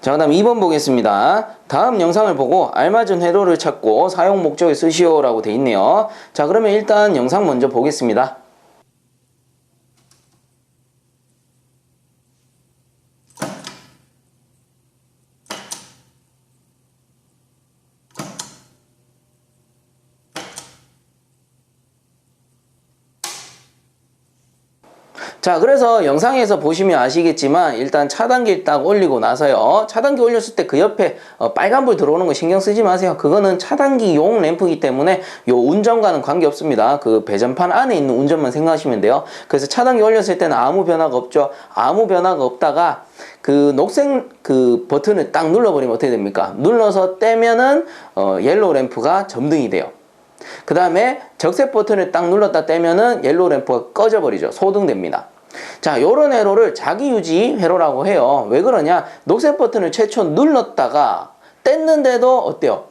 자, 그 다음 2번 보겠습니다. 다음 영상을 보고 알맞은 회로를 찾고 사용 목적에 쓰시오 라고 돼 있네요. 자, 그러면 일단 영상 먼저 보겠습니다. 자, 그래서 영상에서 보시면 아시겠지만 일단 차단기 딱 올리고 나서요, 차단기 올렸을 때 그 옆에 빨간불 들어오는 거 신경 쓰지 마세요. 그거는 차단기용 램프이기 때문에 요 운전과는 관계없습니다. 그 배전판 안에 있는 운전만 생각하시면 돼요. 그래서 차단기 올렸을 때는 아무 변화가 없죠. 아무 변화가 없다가 그 녹색 그 버튼을 딱 눌러버리면 어떻게 됩니까? 눌러서 떼면은 옐로우 램프가 점등이 돼요. 그 다음에 적색 버튼을 딱 눌렀다 떼면은 옐로우 램프가 꺼져버리죠. 소등됩니다. 자, 요런 회로를 자기유지 회로라고 해요. 왜 그러냐? 녹색 버튼을 최초 눌렀다가 뗐는데도 어때요?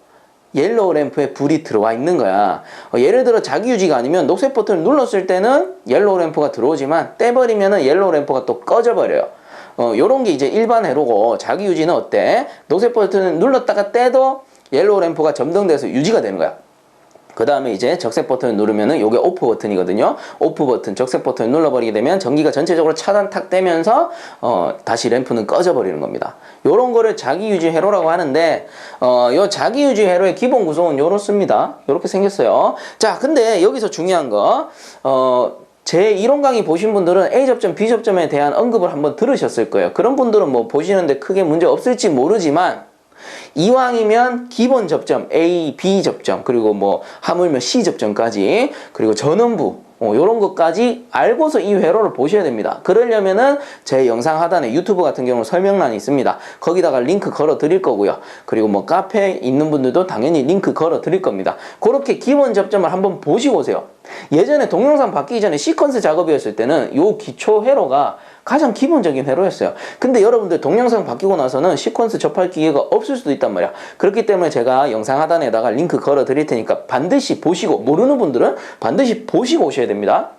옐로우 램프에 불이 들어와 있는 거야. 예를 들어 자기유지가 아니면 녹색 버튼을 눌렀을 때는 옐로우 램프가 들어오지만 떼버리면은 옐로우 램프가 또 꺼져버려요. 요런 게 이제 일반 회로고, 자기유지는 어때? 녹색 버튼을 눌렀다가 떼도 옐로우 램프가 점등돼서 유지가 되는 거야. 그 다음에 이제 적색 버튼을 누르면은 요게 오프 버튼이거든요. 오프 버튼, 적색 버튼을 눌러버리게 되면 전기가 전체적으로 차단 탁 되면서 다시 램프는 꺼져 버리는 겁니다. 요런 거를 자기유지 회로라고 하는데 요 자기유지 회로의 기본 구성은 요렇습니다. 요렇게 생겼어요. 자, 근데 여기서 중요한 거 제 이론 강의 보신 분들은 A 접점, B 접점에 대한 언급을 한번 들으셨을 거예요. 그런 분들은 뭐 보시는데 크게 문제 없을지 모르지만, 이왕이면 기본 접점 A, B 접점, 그리고 뭐 하물며 C 접점까지, 그리고 전원부 요런 것까지 알고서 이 회로를 보셔야 됩니다. 그러려면은 제 영상 하단에 유튜브 같은 경우는 설명란이 있습니다. 거기다가 링크 걸어 드릴 거고요. 그리고 뭐 카페에 있는 분들도 당연히 링크 걸어 드릴 겁니다. 그렇게 기본 접점을 한번 보시고 오세요. 예전에 동영상 바뀌기 전에 시퀀스 작업이었을 때는 요 기초 회로가 가장 기본적인 회로였어요. 근데 여러분들 동영상 바뀌고 나서는 시퀀스 접할 기회가 없을 수도 있단 말이야. 그렇기 때문에 제가 영상 하단에다가 링크 걸어 드릴 테니까 반드시 보시고, 모르는 분들은 반드시 보시고 오셔야 됩니다.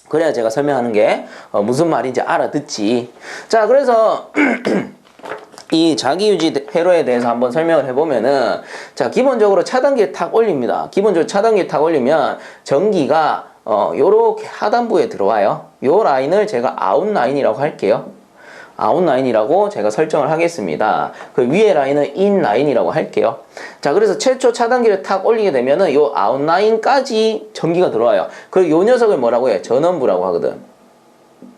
그래야 제가 설명하는 게 무슨 말인지 알아듣지. 자, 그래서 이 자기유지 회로에 대해서 한번 설명을 해보면은, 자, 기본적으로 차단기에 탁 올립니다. 기본적으로 차단기에 탁 올리면 전기가 요렇게 하단부에 들어와요. 요 라인을 제가 아웃라인이라고 할게요. 아웃라인이라고 제가 설정을 하겠습니다. 그 위에 라인은 인라인이라고 할게요. 자, 그래서 최초 차단기를 탁 올리게 되면은 요 아웃라인까지 전기가 들어와요. 그리고 요 녀석을 뭐라고 해요? 전원부라고 하거든.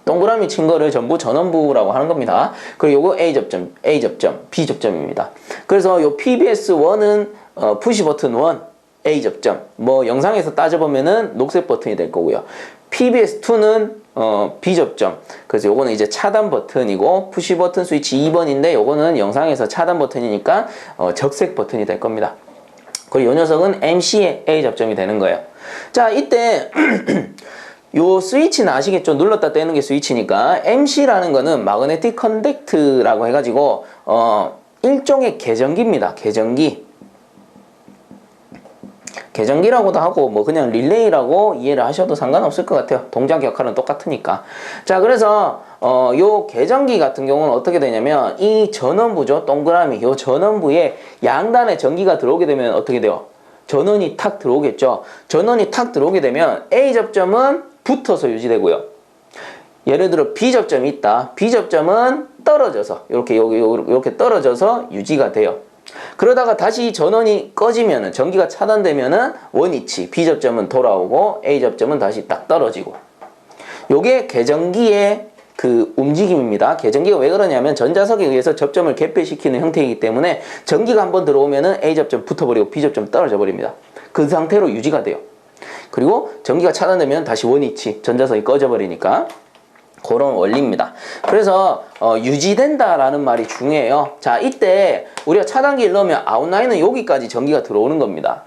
동그라미 친 거를 전부 전원부라고 하는 겁니다. 그리고 요거 A 접점, A 접점, B 접점입니다. 그래서 요 PBS1은 푸시 버튼 1, A 접점. 뭐 영상에서 따져보면은 녹색 버튼이 될 거고요. PBS2는 B 접점. 그래서 요거는 이제 차단 버튼이고, 푸시 버튼 스위치 2번인데 요거는 영상에서 차단 버튼이니까 적색 버튼이 될 겁니다. 그리고 요 녀석은 MC의 A 접점이 되는 거예요. 자, 이때 요 스위치는 아시겠죠? 눌렀다 떼는 게 스위치니까. MC라는 거는 마그네틱 컨덕트라고 해가지고 일종의 계전기입니다. 계전기라고도 하고 뭐 그냥 릴레이라고 이해를 하셔도 상관없을 것 같아요. 동작 역할은 똑같으니까. 자, 그래서 요 계전기 같은 경우는 어떻게 되냐면, 이 전원부죠, 동그라미, 요 전원부에 양단에 전기가 들어오게 되면 어떻게 돼요? 전원이 탁 들어오겠죠. 전원이 탁 들어오게 되면 A 접점은 붙어서 유지되고요. 예를 들어 B 접점이 있다. B 접점은 떨어져서 이렇게 떨어져서 유지가 돼요. 그러다가 다시 전원이 꺼지면은, 전기가 차단되면은 원위치 B 접점은 돌아오고 A 접점은 다시 딱 떨어지고. 요게 계전기의 그 움직임입니다. 계전기가 왜 그러냐면 전자석에 의해서 접점을 개폐시키는 형태이기 때문에 전기가 한번 들어오면은 A 접점 붙어버리고 B 접점 떨어져 버립니다. 그 상태로 유지가 돼요. 그리고 전기가 차단되면 다시 원위치, 전자석이 꺼져 버리니까. 그런 원리입니다. 그래서 유지된다라는 말이 중요해요. 자, 이때 우리가 차단기를 넣으면 아웃라인은 여기까지 전기가 들어오는 겁니다.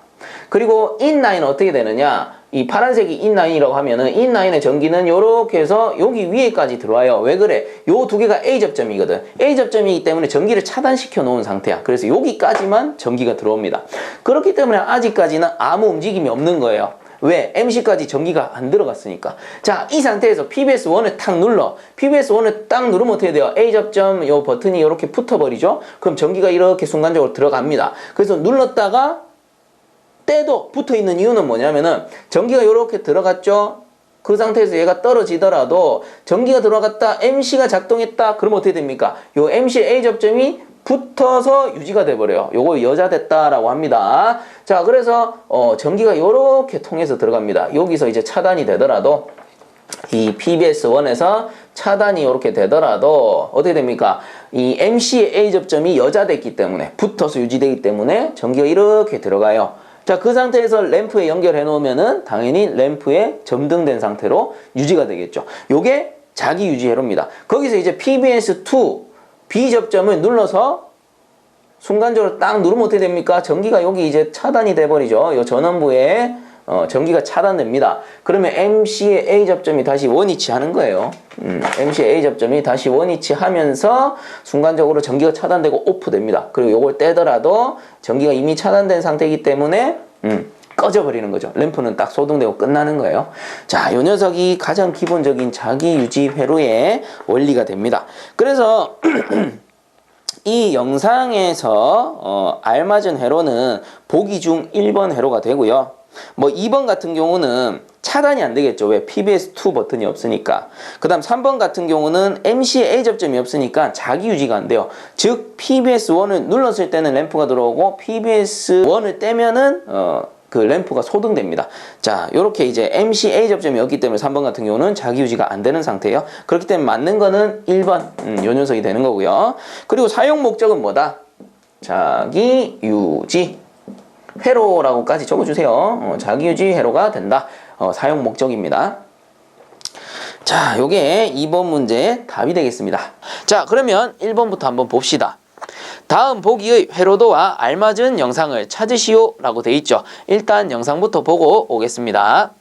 그리고 인라인은 어떻게 되느냐, 이 파란색이 인라인이라고 하면은 인라인의 전기는 요렇게 해서 여기 위에까지 들어와요. 왜 그래? 요 두 개가 A 접점이거든. A 접점이기 때문에 전기를 차단시켜 놓은 상태야. 그래서 여기까지만 전기가 들어옵니다. 그렇기 때문에 아직까지는 아무 움직임이 없는 거예요. 왜? MC까지 전기가 안 들어갔으니까. 자, 이 상태에서 PBS1을 탁 눌러. PBS1을 딱 누르면 어떻게 돼요? A 접점 요 버튼이 이렇게 붙어버리죠? 그럼 전기가 이렇게 순간적으로 들어갑니다. 그래서 눌렀다가 때도 붙어있는 이유는 뭐냐면은 전기가 이렇게 들어갔죠? 그 상태에서 얘가 떨어지더라도 전기가 들어갔다, MC가 작동했다, 그러면 어떻게 됩니까? 요 MC A 접점이 붙어서 유지가 돼버려요. 요거 여자됐다라고 합니다. 자, 그래서 전기가 요렇게 통해서 들어갑니다. 여기서 이제 차단이 되더라도 이 PBS1에서 차단이 이렇게 되더라도 어떻게 됩니까? 이 MC A 접점이 여자됐기 때문에 붙어서 유지되기 때문에 전기가 이렇게 들어가요. 자, 그 상태에서 램프에 연결해 놓으면은 당연히 램프에 점등된 상태로 유지가 되겠죠. 요게 자기 유지 회로입니다. 거기서 이제 PBS2 B 접점을 눌러서 순간적으로 딱 누르면 어떻게 됩니까? 전기가 여기 이제 차단이 돼 버리죠. 요 전원부에 전기가 차단됩니다. 그러면 MC의 A 접점이 다시 원위치 하는 거예요. MC의 A 접점이 다시 원위치 하면서 순간적으로 전기가 차단되고 오프됩니다. 그리고 요걸 떼더라도 전기가 이미 차단된 상태이기 때문에 꺼져버리는 거죠. 램프는 딱 소등되고 끝나는 거예요. 자, 요 녀석이 가장 기본적인 자기 유지 회로의 원리가 됩니다. 그래서 이 영상에서 알맞은 회로는 보기 중 1번 회로가 되고요. 뭐 2번 같은 경우는 차단이 안 되겠죠. 왜? PBS2 버튼이 없으니까. 그 다음 3번 같은 경우는 MC A 접점이 없으니까 자기 유지가 안 돼요. 즉 PBS1을 눌렀을 때는 램프가 들어오고 PBS1을 떼면은 그 램프가 소등됩니다. 자, 요렇게 이제 MC A 접점이 없기 때문에 3번 같은 경우는 자기 유지가 안 되는 상태예요. 그렇기 때문에 맞는 거는 1번 요 녀석이 되는 거고요. 그리고 사용 목적은 자기 유지 회로라고까지 적어주세요. 자기 유지 회로가 된다. 사용 목적입니다. 자, 요게 2번 문제의 답이 되겠습니다. 자, 그러면 1번부터 한번 봅시다. 다음 보기의 회로도와 알맞은 영상을 찾으시오 라고 돼 있죠. 일단 영상부터 보고 오겠습니다.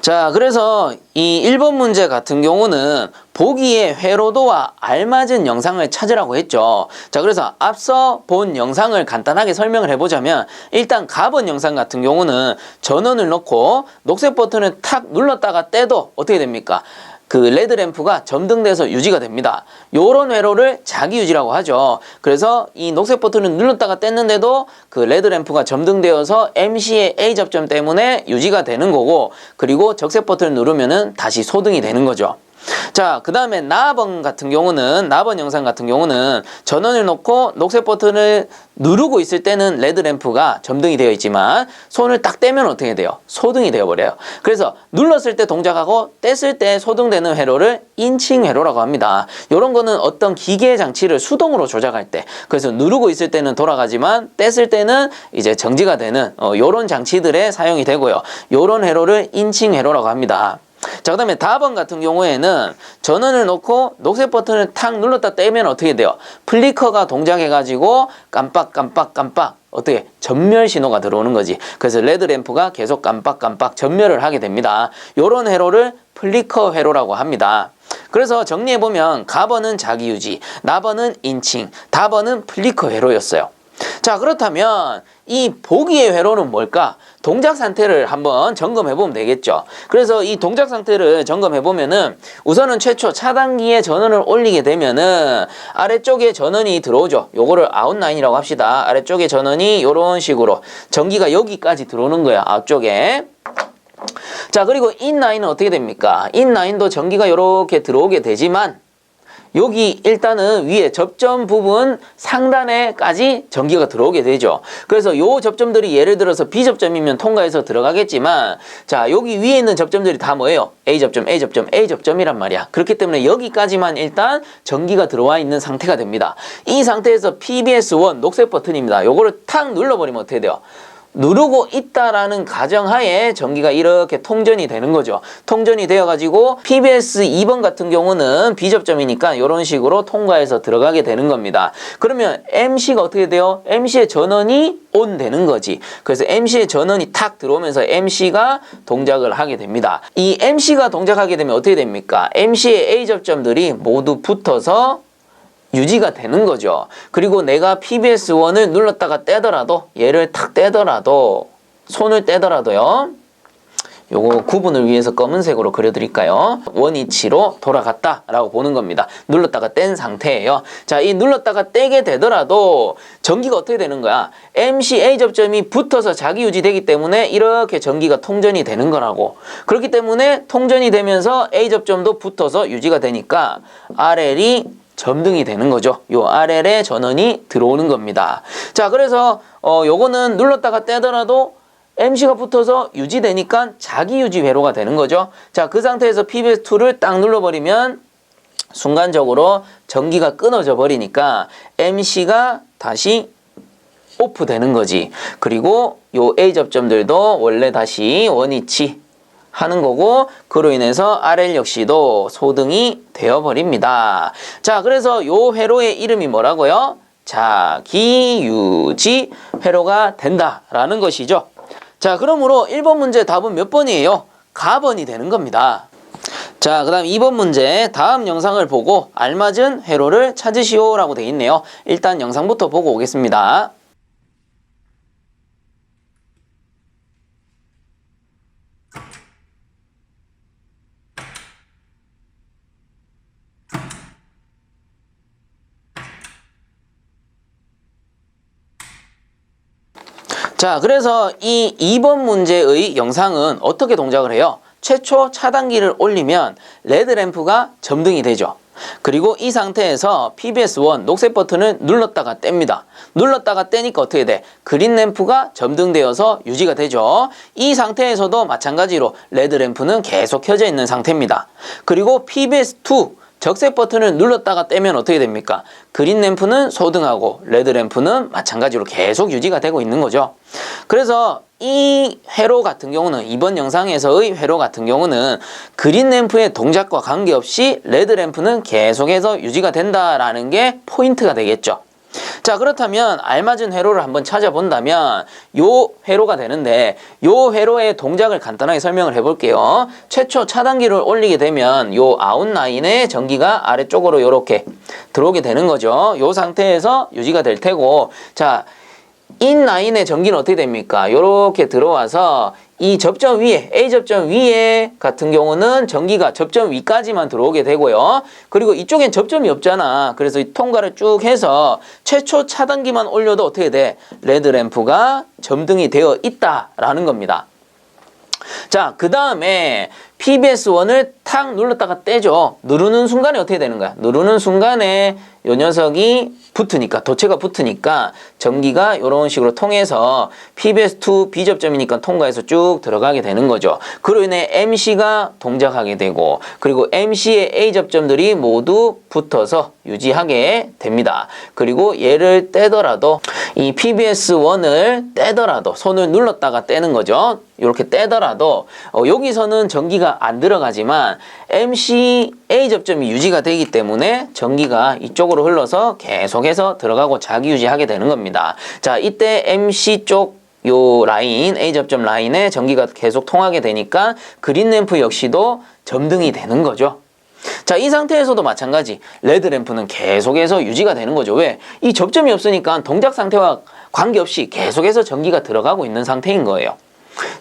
자, 그래서 이 1번 문제 같은 경우는 보기의 회로도와 알맞은 영상을 찾으라고 했죠. 자, 그래서 앞서 본 영상을 간단하게 설명을 해보자면 일단 가번 영상 같은 경우는 전원을 넣고 녹색 버튼을 탁 눌렀다가 떼도 어떻게 됩니까? 그 레드 램프가 점등돼서 유지가 됩니다. 요런 회로를 자기 유지라고 하죠. 그래서 이 녹색 버튼을 눌렀다가 뗐는데도 그 레드 램프가 점등되어서 MC의 A 접점 때문에 유지가 되는 거고, 그리고 적색 버튼을 누르면은 다시 소등이 되는 거죠. 자, 그 다음에 나번 영상 같은 경우는 전원을 놓고 녹색 버튼을 누르고 있을 때는 레드 램프가 점등이 되어 있지만 손을 딱 떼면 어떻게 돼요? 소등이 되어버려요. 그래서 눌렀을 때 동작하고 뗐을 때 소등되는 회로를 인칭 회로라고 합니다. 이런 거는 어떤 기계 장치를 수동으로 조작할 때, 그래서 누르고 있을 때는 돌아가지만 뗐을 때는 이제 정지가 되는 이런 장치들에 사용이 되고요. 이런 회로를 인칭 회로라고 합니다. 자, 그 다음에 다번 같은 경우에는 전원을 놓고 녹색 버튼을 탁 눌렀다 떼면 어떻게 돼요? 플리커가 동작해가지고 깜빡깜빡깜빡 어떻게 전멸 신호가 들어오는 거지. 그래서 레드 램프가 계속 깜빡깜빡 전멸을 하게 됩니다. 요런 회로를 플리커 회로라고 합니다. 그래서 정리해보면 가번은 자기유지, 나번은 인칭, 다번은 플리커 회로였어요. 자, 그렇다면 이 보기의 회로는 뭘까? 동작 상태를 한번 점검해보면 되겠죠. 그래서 이 동작 상태를 점검해보면은 우선은 최초 차단기에 전원을 올리게 되면은 아래쪽에 전원이 들어오죠. 요거를 아웃라인이라고 합시다. 아래쪽에 전원이 요런 식으로 전기가 여기까지 들어오는 거야, 앞쪽에. 자, 그리고 인라인은 어떻게 됩니까? 인라인도 전기가 요렇게 들어오게 되지만 여기 일단은 위에 접점 부분 상단에까지 전기가 들어오게 되죠. 그래서 요 접점들이 예를 들어서 B접점이면 통과해서 들어가겠지만, 자, 여기 위에 있는 접점들이 다 뭐예요? A접점, A접점, A접점이란 말이야. 그렇기 때문에 여기까지만 일단 전기가 들어와 있는 상태가 됩니다. 이 상태에서 PBS1 녹색 버튼입니다. 요거를 탁 눌러버리면 어떻게 돼요? 누르고 있다라는 가정하에 전기가 이렇게 통전이 되는 거죠. 통전이 되어가지고 PBS 2번 같은 경우는 B접점이니까 이런 식으로 통과해서 들어가게 되는 겁니다. 그러면 MC가 어떻게 돼요? MC의 전원이 ON 되는 거지. 그래서 MC의 전원이 탁 들어오면서 MC가 동작을 하게 됩니다. 이 MC가 동작하게 되면 어떻게 됩니까? MC의 A접점들이 모두 붙어서 유지가 되는 거죠. 그리고 내가 PBS1을 눌렀다가 떼더라도, 얘를 탁 떼더라도, 손을 떼더라도요, 요거 구분을 위해서 검은색으로 그려드릴까요? 원위치로 돌아갔다라고 보는 겁니다. 눌렀다가 뗀 상태예요. 자, 이 눌렀다가 떼게 되더라도 전기가 어떻게 되는 거야? MCA 접점이 붙어서 자기 유지되기 때문에 이렇게 전기가 통전이 되는 거라고. 그렇기 때문에 통전이 되면서 A 접점도 붙어서 유지가 되니까 RL이 점등이 되는 거죠. 요 RL에 전원이 들어오는 겁니다. 자, 그래서 요거는 눌렀다가 떼더라도 MC가 붙어서 유지되니까 자기 유지 회로가 되는 거죠. 자, 그 상태에서 PBS2를 딱 눌러버리면 순간적으로 전기가 끊어져 버리니까 MC가 다시 오프 되는 거지. 그리고 요 A 접점들도 원래 다시 원위치 하는 거고, 그로 인해서 RL 역시도 소등이 되어버립니다. 자, 그래서 요 회로의 이름이 뭐라고요? 자기유지 회로가 된다라는 것이죠. 자, 그러므로 1번 문제 답은 몇 번이에요? 가번이 되는 겁니다. 자, 그 다음 2번 문제, 다음 영상을 보고 알맞은 회로를 찾으시오 라고 되어 있네요. 일단 영상부터 보고 오겠습니다. 자, 그래서 이 2번 문제의 영상은 어떻게 동작을 해요? 최초 차단기를 올리면 레드램프가 점등이 되죠. 그리고 이 상태에서 PBS1 녹색 버튼을 눌렀다가 뗍니다. 눌렀다가 떼니까 어떻게 돼? 그린 램프가 점등되어서 유지가 되죠. 이 상태에서도 마찬가지로 레드램프는 계속 켜져 있는 상태입니다. 그리고 PBS2 적색 버튼을 눌렀다가 떼면 어떻게 됩니까? 그린 램프는 소등하고 레드 램프는 마찬가지로 계속 유지가 되고 있는 거죠. 그래서 이 회로 같은 경우는, 이번 영상에서의 회로 같은 경우는 그린 램프의 동작과 관계없이 레드 램프는 계속해서 유지가 된다라는 게 포인트가 되겠죠. 자, 그렇다면 알맞은 회로를 한번 찾아본다면 요 회로가 되는데, 요 회로의 동작을 간단하게 설명을 해볼게요. 최초 차단기를 올리게 되면 요 아웃라인에 전기가 아래쪽으로 이렇게 들어오게 되는 거죠. 요 상태에서 유지가 될 테고, 자, 인라인의 전기는 어떻게 됩니까? 요렇게 들어와서 이 접점 위에, A접점 위에 같은 경우는 전기가 접점 위까지만 들어오게 되고요. 그리고 이쪽엔 접점이 없잖아. 그래서 이 통과를 쭉 해서 최초 차단기만 올려도 어떻게 돼? 레드램프가 점등이 되어 있다라는 겁니다. 자, 그 다음에 PBS1을 탁 눌렀다가 떼죠. 누르는 순간에 어떻게 되는 거야? 누르는 순간에 요 녀석이 붙으니까, 도체가 붙으니까 전기가 이런 식으로 통해서 PBS2 B접점이니까 통과해서 쭉 들어가게 되는 거죠. 그로 인해 MC가 동작하게 되고, 그리고 MC의 A접점들이 모두 붙어서 유지하게 됩니다. 그리고 얘를 떼더라도, 이 PBS1을 떼더라도, 손을 눌렀다가 떼는 거죠. 이렇게 떼더라도 여기서는 전기가 안 들어가지만 MC A접점이 유지가 되기 때문에 전기가 이쪽으로 흘러서 계속해서 들어가고 자기 유지하게 되는 겁니다. 자, 이때 MC 쪽 요 라인, A접점 라인에 전기가 계속 통하게 되니까 그린 램프 역시도 점등이 되는 거죠. 자, 이 상태에서도 마찬가지 레드램프는 계속해서 유지가 되는 거죠. 왜? 이 접점이 없으니까 동작 상태와 관계없이 계속해서 전기가 들어가고 있는 상태인 거예요.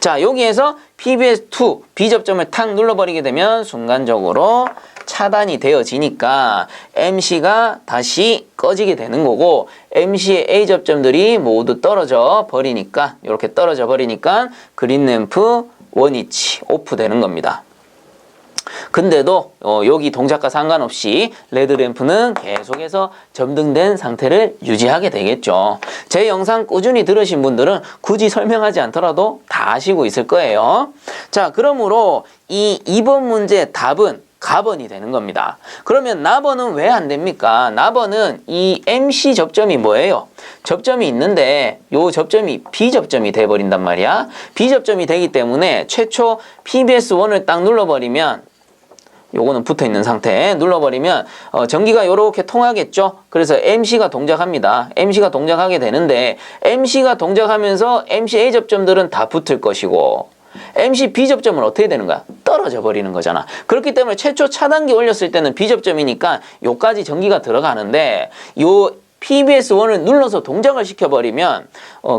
자, 여기에서 PBS2 B접점을 탁 눌러버리게 되면 순간적으로 차단이 되어지니까 MC가 다시 꺼지게 되는 거고, MC의 A접점들이 모두 떨어져 버리니까, 이렇게 떨어져 버리니까 그린 램프 원위치 오프 되는 겁니다. 근데도 여기 동작과 상관없이 레드 램프는 계속해서 점등된 상태를 유지하게 되겠죠. 제 영상 꾸준히 들으신 분들은 굳이 설명하지 않더라도 다 아시고 있을 거예요. 자, 그러므로 이 2번 문제의 답은 가번이 되는 겁니다. 그러면 나번은 왜 안 됩니까? 나번은 이 MC 접점이 뭐예요? 접점이 있는데 요 접점이 B접점이 돼버린단 말이야. B접점이 되기 때문에 최초 PBS1을 딱 눌러버리면 요거는 붙어있는 상태 눌러버리면 전기가 요렇게 통하겠죠. 그래서 MC가 동작합니다. MC가 동작하게 되는데 MC가 동작하면서 MC A 접점들은 다 붙을 것이고 MC B접점은 어떻게 되는 거야? 떨어져 버리는 거잖아. 그렇기 때문에 최초 차단기 올렸을 때는 B접점이니까 요까지 전기가 들어가는데 요 PBS1을 눌러서 동작을 시켜버리면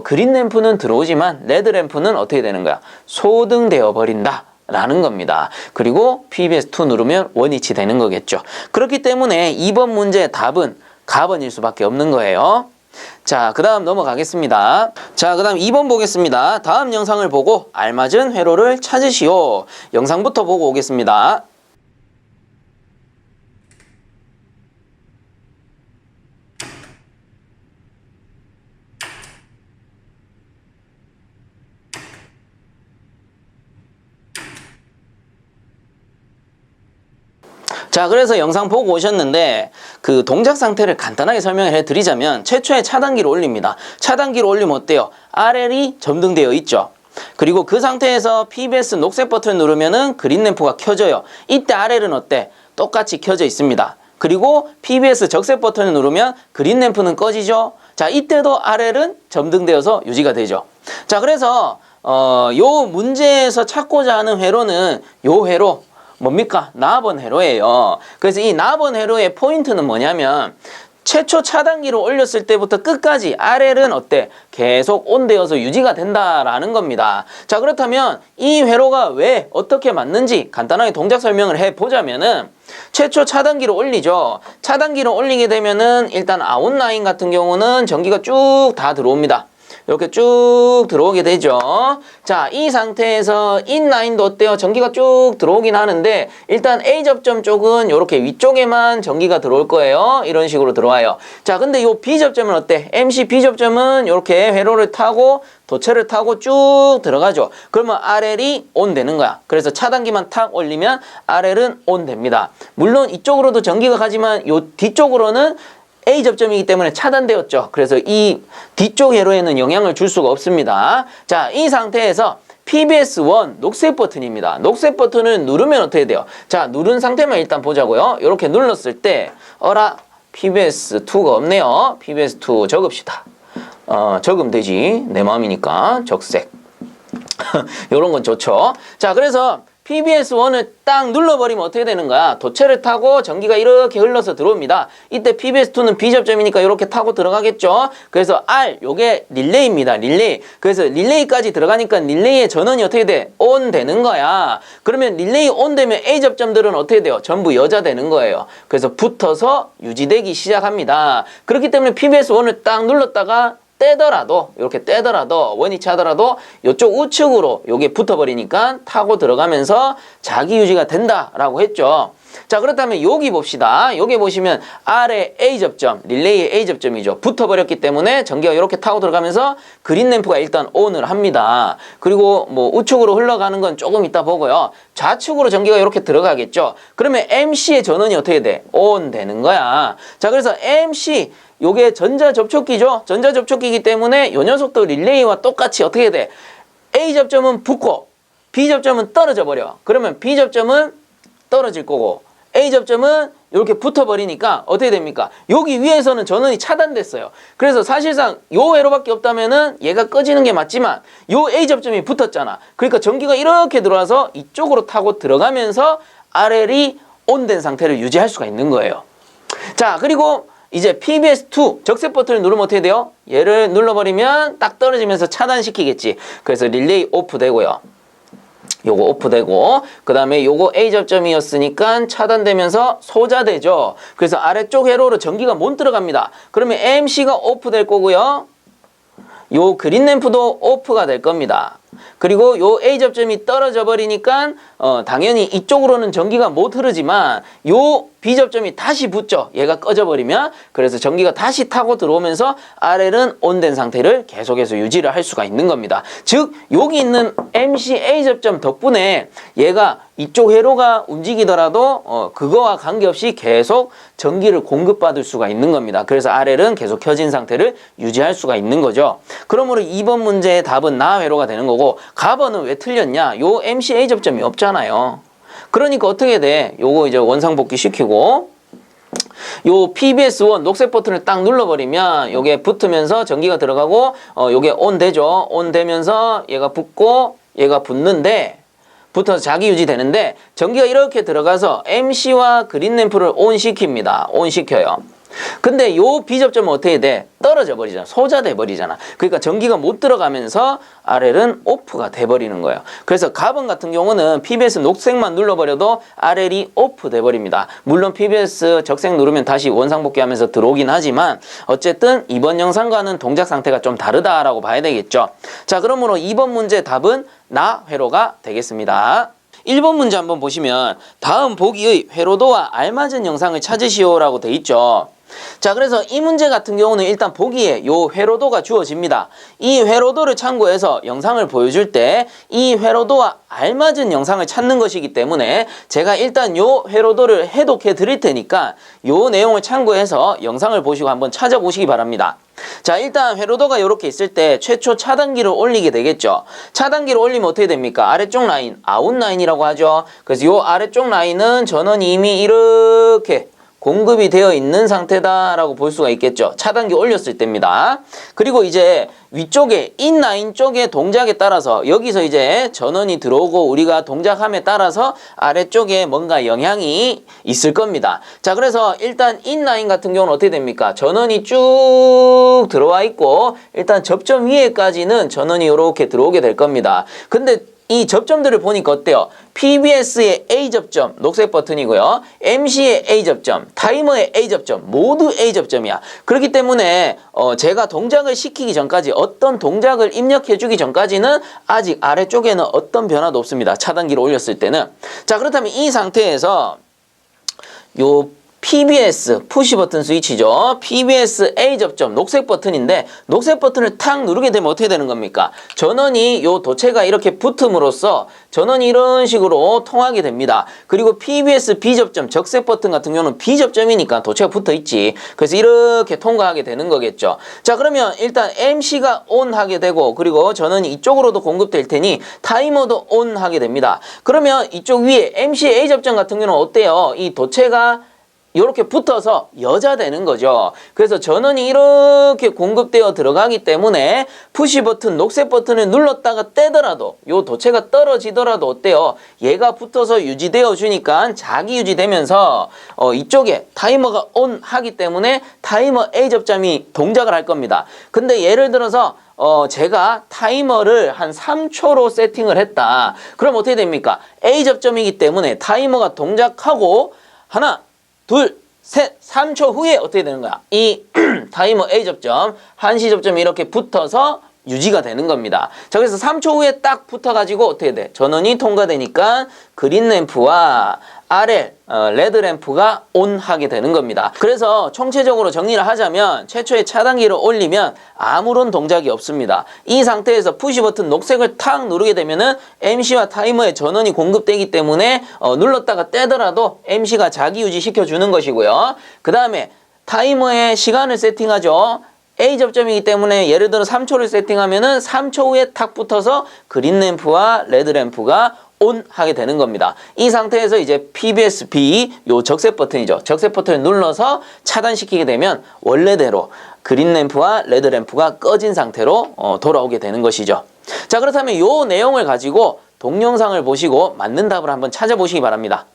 그린 램프는 들어오지만 레드 램프는 어떻게 되는 거야? 소등되어 버린다 라는 겁니다. 그리고 PBS2 누르면 원위치 되는 거겠죠. 그렇기 때문에 2번 문제의 답은 가번일 수밖에 없는 거예요. 자, 그 다음 넘어가겠습니다. 자, 그 다음 2번 보겠습니다. 다음 영상을 보고 알맞은 회로를 찾으시오. 영상부터 보고 오겠습니다. 자, 그래서 영상 보고 오셨는데 그 동작 상태를 간단하게 설명을 해드리자면 최초에 차단기를 올립니다. 차단기를 올리면 어때요? RL이 점등되어 있죠. 그리고 그 상태에서 PBS 녹색 버튼을 누르면은 그린 램프가 켜져요. 이때 RL은 어때? 똑같이 켜져 있습니다. 그리고 PBS 적색 버튼을 누르면 그린 램프는 꺼지죠. 자, 이때도 RL은 점등되어서 유지가 되죠. 자, 그래서 요 문제에서 찾고자 하는 회로는 요 회로 뭡니까? 나번 회로예요. 그래서 이 나번 회로의 포인트는 뭐냐면 최초 차단기로 올렸을 때부터 끝까지 RL은 어때? 계속 온되어서 유지가 된다라는 겁니다. 자, 그렇다면 이 회로가 왜 어떻게 맞는지 간단하게 동작 설명을 해보자면은 최초 차단기로 올리죠. 차단기로 올리게 되면은 일단 아웃라인 같은 경우는 전기가 쭉 다 들어옵니다. 이렇게 쭉 들어오게 되죠. 자, 이 상태에서 인라인도 어때요? 전기가 쭉 들어오긴 하는데 일단 A접점 쪽은 이렇게 위쪽에만 전기가 들어올 거예요. 이런 식으로 들어와요. 자, 근데 요 B접점은 어때? MC B접점은 이렇게 회로를 타고 도체를 타고 쭉 들어가죠. 그러면 RL이 온 되는 거야. 그래서 차단기만 탁 올리면 RL은 온 됩니다. 물론 이쪽으로도 전기가 가지만 요 뒤쪽으로는 A접점이기 때문에 차단되었죠. 그래서 이 뒤쪽 회로에는 영향을 줄 수가 없습니다. 자, 이 상태에서 PBS1 녹색 버튼입니다. 녹색 버튼을 누르면 어떻게 돼요? 자, 누른 상태만 일단 보자고요. 이렇게 눌렀을 때 어라? PBS2가 없네요. PBS2 적읍시다. 적으면 되지. 내 마음이니까 적색. 요런 건 좋죠. 자, 그래서 PBS1을 딱 눌러버리면 어떻게 되는 거야? 도체를 타고 전기가 이렇게 흘러서 들어옵니다. 이때 PBS2는 B접점이니까 이렇게 타고 들어가겠죠? 그래서 R, 요게 릴레이입니다. 릴레이. 그래서 릴레이까지 들어가니까 릴레이의 전원이 어떻게 돼? ON 되는 거야. 그러면 릴레이 ON 되면 A접점들은 어떻게 돼요? 전부 여자 되는 거예요. 그래서 붙어서 유지되기 시작합니다. 그렇기 때문에 PBS1을 딱 눌렀다가 떼더라도 이렇게 떼더라도 원위치 하더라도 이쪽 우측으로 요게 붙어버리니까 타고 들어가면서 자기 유지가 된다라고 했죠. 자, 그렇다면 여기 봅시다. 여기 보시면 R의 A접점, 릴레이의 A접점이죠. 붙어버렸기 때문에 전기가 이렇게 타고 들어가면서 그린 램프가 일단 ON을 합니다. 그리고 뭐 우측으로 흘러가는 건 조금 이따 보고요. 좌측으로 전기가 이렇게 들어가겠죠. 그러면 MC의 전원이 어떻게 돼? ON 되는 거야. 자, 그래서 MC 요게 전자접촉기죠. 전자접촉기이기 때문에 요 녀석도 릴레이와 똑같이 어떻게 돼? A접점은 붙고 B접점은 떨어져 버려. 그러면 B접점은 떨어질 거고 A접점은 이렇게 붙어버리니까 어떻게 됩니까? 여기 위에서는 전원이 차단됐어요. 그래서 사실상 요 회로밖에 없다면은 얘가 꺼지는 게 맞지만 요 A접점이 붙었잖아. 그러니까 전기가 이렇게 들어와서 이쪽으로 타고 들어가면서 RL이 온된 상태를 유지할 수가 있는 거예요. 자, 그리고 이제 PBS2 적색 버튼을 누르면 어떻게 돼요? 얘를 눌러버리면 딱 떨어지면서 차단시키겠지. 그래서 릴레이 오프 되고요. 요거 오프 되고 그 다음에 요거 A접점이었으니까 차단되면서 소자되죠. 그래서 아래쪽 회로로 전기가 못 들어갑니다. 그러면 MC가 오프 될 거고요. 요 그린 램프도 오프가 될 겁니다. 그리고 요 A 접점이 떨어져 버리니까 당연히 이쪽으로는 전기가 못 흐르지만 요 B 접점이 다시 붙죠. 얘가 꺼져 버리면. 그래서 전기가 다시 타고 들어오면서 RL은 온된 상태를 계속해서 유지를 할 수가 있는 겁니다. 즉 여기 있는 MC A 접점 덕분에 얘가 이쪽 회로가 움직이더라도 그거와 관계없이 계속 전기를 공급받을 수가 있는 겁니다. 그래서 RL은 계속 켜진 상태를 유지할 수가 있는 거죠. 그러므로 2번 문제의 답은 나 회로가 되는 거고, 가번은 왜 틀렸냐? 요 MC A 접점이 없잖아요. 그러니까 어떻게 돼? 요거 이제 원상복귀 시키고 요 PBS1 녹색 버튼을 딱 눌러버리면 요게 붙으면서 전기가 들어가고 요게 온 되죠. 온 되면서 얘가 붙고 얘가 붙는데 붙어서 자기 유지되는데 전기가 이렇게 들어가서 MC와 그린 램프를 온 시킵니다. 온 시켜요. 근데 요 B접점은 어떻게 돼? 떨어져 버리잖아. 소자돼 버리잖아. 그러니까 전기가 못 들어가면서 RL은 오프가 돼 버리는 거예요. 그래서 가번 같은 경우는 PBS 녹색만 눌러버려도 RL이 오프 돼 버립니다. 물론 PBS 적색 누르면 다시 원상복귀하면서 들어오긴 하지만 어쨌든 이번 영상과는 동작 상태가 좀 다르다라고 봐야 되겠죠. 자, 그러므로 2번 문제 답은 나 회로가 되겠습니다. 1번 문제 한번 보시면 다음 보기의 회로도와 알맞은 영상을 찾으시오라고 돼 있죠. 자, 그래서 이 문제 같은 경우는 일단 보기에 요 회로도가 주어집니다. 이 회로도를 참고해서 영상을 보여줄 때 이 회로도와 알맞은 영상을 찾는 것이기 때문에 제가 일단 요 회로도를 해독해 드릴 테니까 요 내용을 참고해서 영상을 보시고 한번 찾아보시기 바랍니다. 자, 일단 회로도가 이렇게 있을 때 최초 차단기를 올리게 되겠죠. 차단기를 올리면 어떻게 됩니까? 아래쪽 라인, 아웃 라인이라고 하죠. 그래서 요 아래쪽 라인은 전원이 이미 이렇게 공급이 되어 있는 상태다라고 볼 수가 있겠죠. 차단기 올렸을 때입니다. 그리고 이제 위쪽에 인라인 쪽의 동작에 따라서 여기서 이제 전원이 들어오고 우리가 동작함에 따라서 아래쪽에 뭔가 영향이 있을 겁니다. 자, 그래서 일단 인라인 같은 경우는 어떻게 됩니까? 전원이 쭉 들어와 있고 일단 접점 위에까지는 전원이 이렇게 들어오게 될 겁니다. 근데 이 접점들을 보니까 어때요? PBS의 A접점, 녹색 버튼이고요. MC의 A접점, 타이머의 A접점, 모두 A접점이야. 그렇기 때문에 제가 동작을 시키기 전까지 어떤 동작을 입력해주기 전까지는 아직 아래쪽에는 어떤 변화도 없습니다. 차단기를 올렸을 때는. 자, 그렇다면 이 상태에서 요 PBS 푸시 버튼 스위치죠. PBS A 접점 녹색 버튼인데 녹색 버튼을 탁 누르게 되면 어떻게 되는 겁니까? 전원이 요 도체가 이렇게 붙음으로써 전원이 이런 식으로 통하게 됩니다. 그리고 PBS B 접점 적색 버튼 같은 경우는 B 접점이니까 도체가 붙어 있지. 그래서 이렇게 통과하게 되는 거겠죠. 자, 그러면 일단 MC가 ON 하게 되고 그리고 전원이 이쪽으로도 공급될 테니 타이머도 ON 하게 됩니다. 그러면 이쪽 위에 MC A 접점 같은 경우는 어때요? 이 도체가 이렇게 붙어서 여자되는 거죠. 그래서 전원이 이렇게 공급되어 들어가기 때문에 푸시 버튼, 녹색 버튼을 눌렀다가 떼더라도 요 도체가 떨어지더라도 어때요? 얘가 붙어서 유지되어 주니까 자기 유지되면서 이쪽에 타이머가 ON 하기 때문에 타이머 A 접점이 동작을 할 겁니다. 근데 예를 들어서 제가 타이머를 한 3초로 세팅을 했다. 그럼 어떻게 됩니까? A 접점이기 때문에 타이머가 동작하고 하나, 둘, 셋, 3초 후에 어떻게 되는 거야? 이 타이머 A 접점, 한시 점점이 이렇게 붙어서 유지가 되는 겁니다. 자, 그래서 3초 후에 딱 붙어가지고 어떻게 돼? 전원이 통과되니까 그린 램프와 RL, 레드 램프가 ON 하게 되는 겁니다. 그래서 총체적으로 정리를 하자면 최초의 차단기를 올리면 아무런 동작이 없습니다. 이 상태에서 푸시 버튼 녹색을 탁 누르게 되면은 MC와 타이머에 전원이 공급되기 때문에 눌렀다가 떼더라도 MC가 자기 유지 시켜주는 것이고요. 그 다음에 타이머의 시간을 세팅하죠. A 접점이기 때문에 예를 들어 3초를 세팅하면은 3초 후에 탁 붙어서 그린 램프와 레드 램프가 ON 하게 되는 겁니다. 이 상태에서 이제 PBS B 요 적색 버튼이죠. 적색 버튼을 눌러서 차단시키게 되면 원래대로 그린 램프와 레드 램프가 꺼진 상태로 돌아오게 되는 것이죠. 자, 그렇다면 요 내용을 가지고 동영상을 보시고 맞는 답을 한번 찾아보시기 바랍니다.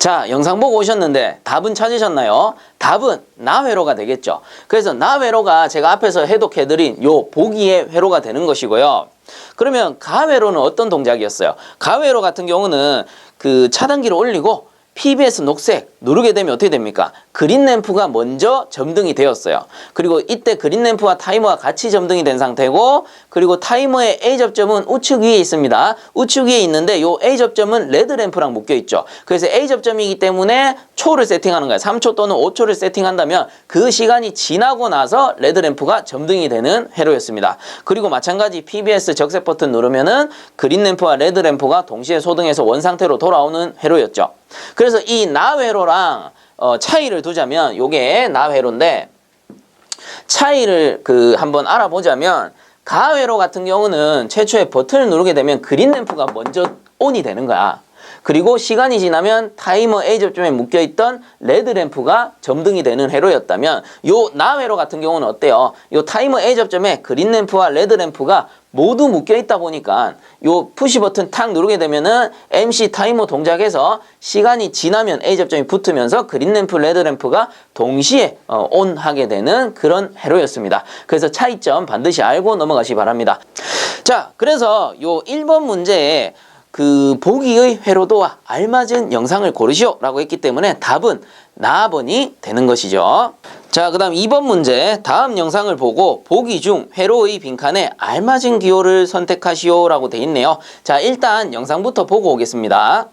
자, 영상 보고 오셨는데 답은 찾으셨나요? 답은 나회로가 되겠죠. 그래서 나회로가 제가 앞에서 해독해드린 요 보기의 회로가 되는 것이고요. 그러면 가회로는 어떤 동작이었어요? 가회로 같은 경우는 그 차단기를 올리고 PBS 녹색 누르게 되면 어떻게 됩니까? 그린 램프가 먼저 점등이 되었어요. 그리고 이때 그린 램프와 타이머가 같이 점등이 된 상태고, 그리고 타이머의 A 접점은 우측 위에 있습니다. 우측 위에 있는데 요 A 접점은 레드 램프랑 묶여 있죠. 그래서 A 접점이기 때문에 초를 세팅하는 거예요. 3초 또는 5초를 세팅한다면 그 시간이 지나고 나서 레드 램프가 점등이 되는 회로였습니다. 그리고 마찬가지 PBS 적색 버튼 누르면은 그린 램프와 레드 램프가 동시에 소등해서 원상태로 돌아오는 회로였죠. 그래서 이 나회로랑 차이를 두자면 요게 나회로인데, 차이를 한번 알아보자면, 가회로 같은 경우는 최초에 버튼을 누르게 되면 그린 램프가 먼저 온이 되는 거야. 그리고 시간이 지나면 타이머 A 접점에 묶여있던 레드 램프가 점등이 되는 회로였다면, 요 나회로 같은 경우는 어때요? 요 타이머 A 접점에 그린 램프와 레드 램프가 모두 묶여있다 보니까 요 푸시 버튼 탁 누르게 되면은 MC 타이머 동작에서 시간이 지나면 A 접점이 붙으면서 그린 램프, 레드 램프가 동시에 온 하게 되는 그런 회로였습니다. 그래서 차이점 반드시 알고 넘어가시기 바랍니다. 자, 그래서 요 1번 문제에 그 보기의 회로도와 알맞은 영상을 고르시오 라고 했기 때문에 답은 나번이 되는 것이죠. 자, 그 다음 2번 문제, 다음 영상을 보고 보기 중 회로의 빈칸에 알맞은 기호를 선택하시오 라고 돼 있네요. 자, 일단 영상부터 보고 오겠습니다.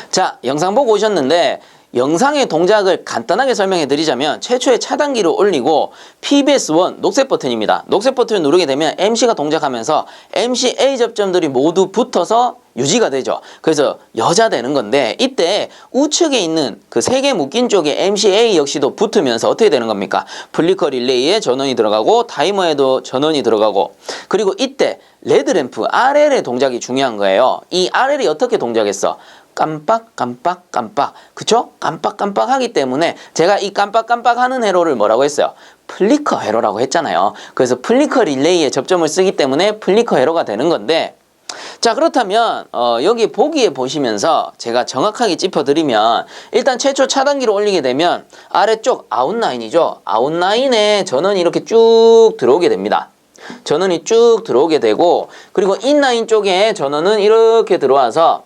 자, 영상 보고 오셨는데 영상의 동작을 간단하게 설명해 드리자면, 최초에 차단기를 올리고 PBS1 녹색 버튼입니다. 녹색 버튼을 누르게 되면 MC가 동작하면서 MC A 접점들이 모두 붙어서 유지가 되죠. 그래서 여자 되는 건데, 이때 우측에 있는 그 3개 묶인 쪽에 MCA 역시도 붙으면서 어떻게 되는 겁니까? 플리커 릴레이에 전원이 들어가고 타이머에도 전원이 들어가고, 그리고 이때 레드 램프 RL의 동작이 중요한 거예요. 이 RL이 어떻게 동작했어? 깜빡 깜빡 깜빡, 그쵸? 깜빡 깜빡 하기 때문에 제가 이 깜빡 깜빡 하는 회로를 뭐라고 했어요? 플리커 회로라고 했잖아요. 그래서 플리커 릴레이에 접점을 쓰기 때문에 플리커 회로가 되는 건데, 자, 그렇다면 여기 보기에 보시면서 제가 정확하게 짚어드리면, 일단 최초 차단기를 올리게 되면 아래쪽 아웃라인이죠. 아웃라인에 전원이 이렇게 쭉 들어오게 됩니다. 전원이 쭉 들어오게 되고, 그리고 인라인 쪽에 전원은 이렇게 들어와서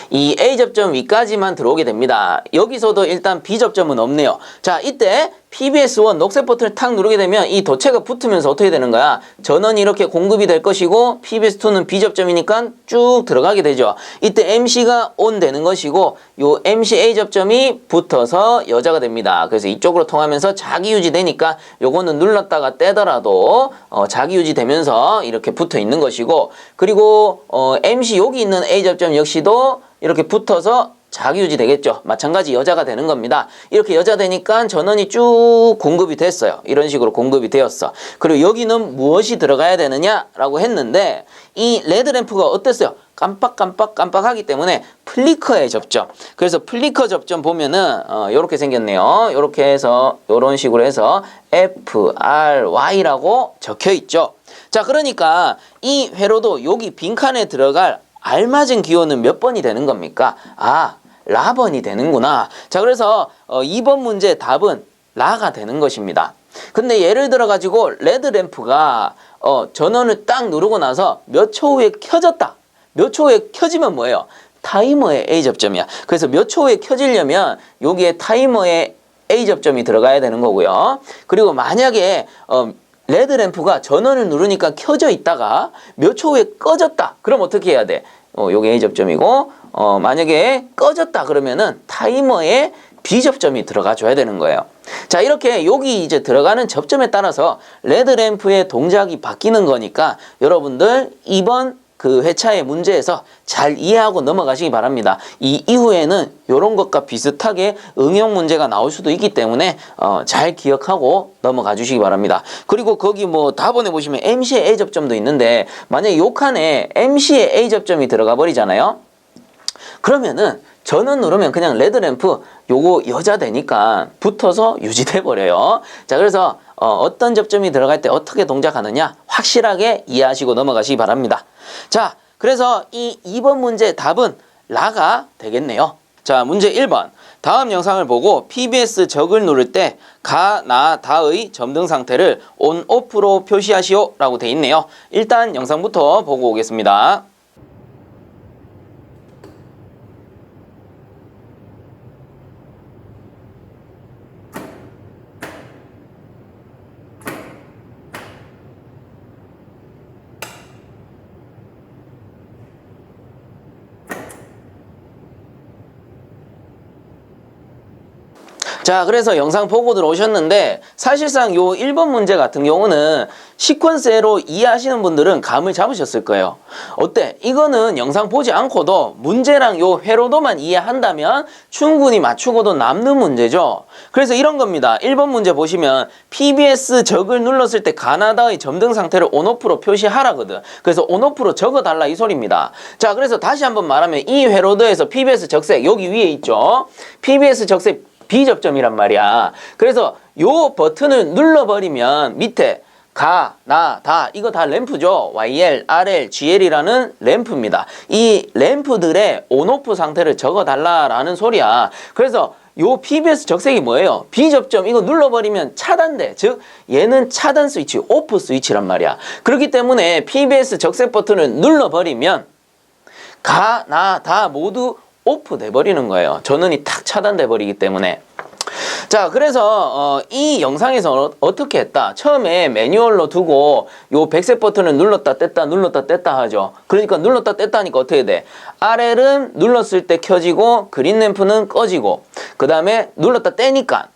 이 A 접점 위까지만 들어오게 됩니다. 여기서도 일단 B 접점은 없네요. 자, 이때 PBS1 녹색 버튼을 탁 누르게 되면 이 도체가 붙으면서 어떻게 되는 거야? 전원이 이렇게 공급이 될 것이고, PBS2는 B 접점이니까 쭉 들어가게 되죠. 이때 MC가 ON 되는 것이고, 요 MC A 접점이 붙어서 여자가 됩니다. 그래서 이쪽으로 통하면서 자기 유지되니까 요거는 눌렀다가 떼더라도 자기 유지되면서 이렇게 붙어 있는 것이고, 그리고 MC 여기 있는 A 접점 역시도 이렇게 붙어서 자기 유지 되겠죠. 마찬가지 여자가 되는 겁니다. 이렇게 여자 되니까 전원이 쭉 공급이 됐어요. 이런 식으로 공급이 되었어. 그리고 여기는 무엇이 들어가야 되느냐라고 했는데, 이 레드 램프가 어땠어요? 깜빡 하기 때문에 플리커의 접점. 그래서 플리커 접점 보면은 요렇게 생겼네요. 요렇게 해서 요런 식으로 해서 FRY라고 적혀 있죠. 자, 그러니까 이 회로도 여기 빈칸에 들어갈 알맞은 기호는 몇 번이 되는 겁니까? 아, 라번이 되는구나. 자, 그래서 2번 문제 답은 라가 되는 것입니다. 근데 예를 들어 가지고 레드 램프가 전원을 딱 누르고 나서 몇 초 후에 켜졌다. 몇 초 후에 켜지면 뭐예요? 타이머의 A 접점이야. 그래서 몇 초 후에 켜지려면 여기에 타이머의 A 접점이 들어가야 되는 거고요. 그리고 만약에 레드 램프가 전원을 누르니까 켜져 있다가 몇 초 후에 꺼졌다. 그럼 어떻게 해야 돼? 요게 A 접점이고, 만약에 꺼졌다 그러면은 타이머에 B 접점이 들어가 줘야 되는 거예요. 자, 이렇게 여기 이제 들어가는 접점에 따라서 레드 램프의 동작이 바뀌는 거니까 여러분들 이번 그 회차의 문제에서 잘 이해하고 넘어가시기 바랍니다. 이 이후에는 이런 것과 비슷하게 응용 문제가 나올 수도 있기 때문에 잘 기억하고 넘어가 주시기 바랍니다. 그리고 거기 뭐 답원에 보시면 MC의 A 접점도 있는데, 만약에 요 칸에 MC의 A 접점이 들어가 버리잖아요. 그러면은 전원 누르면 그냥 레드램프 요거 여자 되니까 붙어서 유지돼 버려요. 자, 그래서 어떤 접점이 들어갈 때 어떻게 동작하느냐 확실하게 이해하시고 넘어가시기 바랍니다. 자, 그래서 이 2번 문제 답은 라가 되겠네요. 자, 문제 1번. 다음 영상을 보고 PBS 적을 누를 때 가, 나, 다의 점등 상태를 온, 오프로 표시하시오 라고 돼 있네요. 일단 영상부터 보고 오겠습니다. 자, 그래서 영상 보고 들어오셨는데 사실상 요 1번 문제 같은 경우는 시퀀스로 이해하시는 분들은 감을 잡으셨을 거예요. 어때? 이거는 영상 보지 않고도 문제랑 요 회로도만 이해한다면 충분히 맞추고도 남는 문제죠. 그래서 이런 겁니다. 1번 문제 보시면 PBS 적을 눌렀을 때 가나다의 점등 상태를 온오프로 표시하라거든. 그래서 온오프로 적어달라 이 소리입니다. 자, 그래서 다시 한번 말하면 이 회로도에서 PBS 적색 여기 위에 있죠. PBS 적색 B접점이란 말이야. 그래서 요 버튼을 눌러버리면 밑에 가, 나, 다 이거 다 램프죠. YL, RL, GL이라는 램프입니다. 이 램프들의 온오프 상태를 적어달라라는 소리야. 그래서 요 PBS 적색이 뭐예요? B접점 이거 눌러버리면 차단돼. 즉 얘는 차단 스위치, 오프 스위치란 말이야. 그렇기 때문에 PBS 적색 버튼을 눌러버리면 가, 나, 다 모두 오프 돼버리는 거예요. 전원이 탁 차단돼 버리기 때문에. 자, 그래서 이 영상에서 어떻게 했다? 처음에 매뉴얼로 두고 요 백색 버튼을 눌렀다 뗐다 눌렀다 뗐다 하죠. 그러니까 눌렀다 뗐다 하니까 어떻게 돼? RL은 눌렀을 때 켜지고 그린 램프는 꺼지고, 그 다음에 눌렀다 떼니까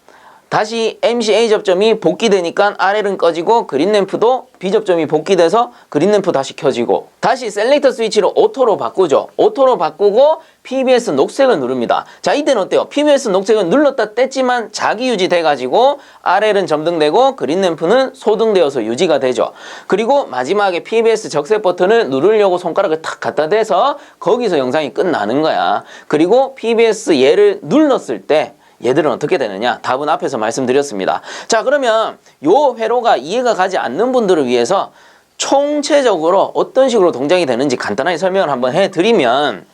다시 MC A 접점이 복귀되니까 RL은 꺼지고 그린 램프도 B 접점이 복귀돼서 그린 램프 다시 켜지고, 다시 셀렉터 스위치로 오토로 바꾸죠. 오토로 바꾸고 PBS 녹색을 누릅니다. 자, 이때는 어때요? PBS 녹색은 눌렀다 뗐지만 자기 유지돼가지고 RL은 점등되고 그린 램프는 소등되어서 유지가 되죠. 그리고 마지막에 PBS 적색 버튼을 누르려고 손가락을 탁 갖다 대서 거기서 영상이 끝나는 거야. 그리고 PBS 얘를 눌렀을 때 얘들은 어떻게 되느냐? 답은 앞에서 말씀드렸습니다. 자, 그러면 요 회로가 이해가 가지 않는 분들을 위해서 총체적으로 어떤 식으로 동작이 되는지 간단하게 설명을 한번 해드리면,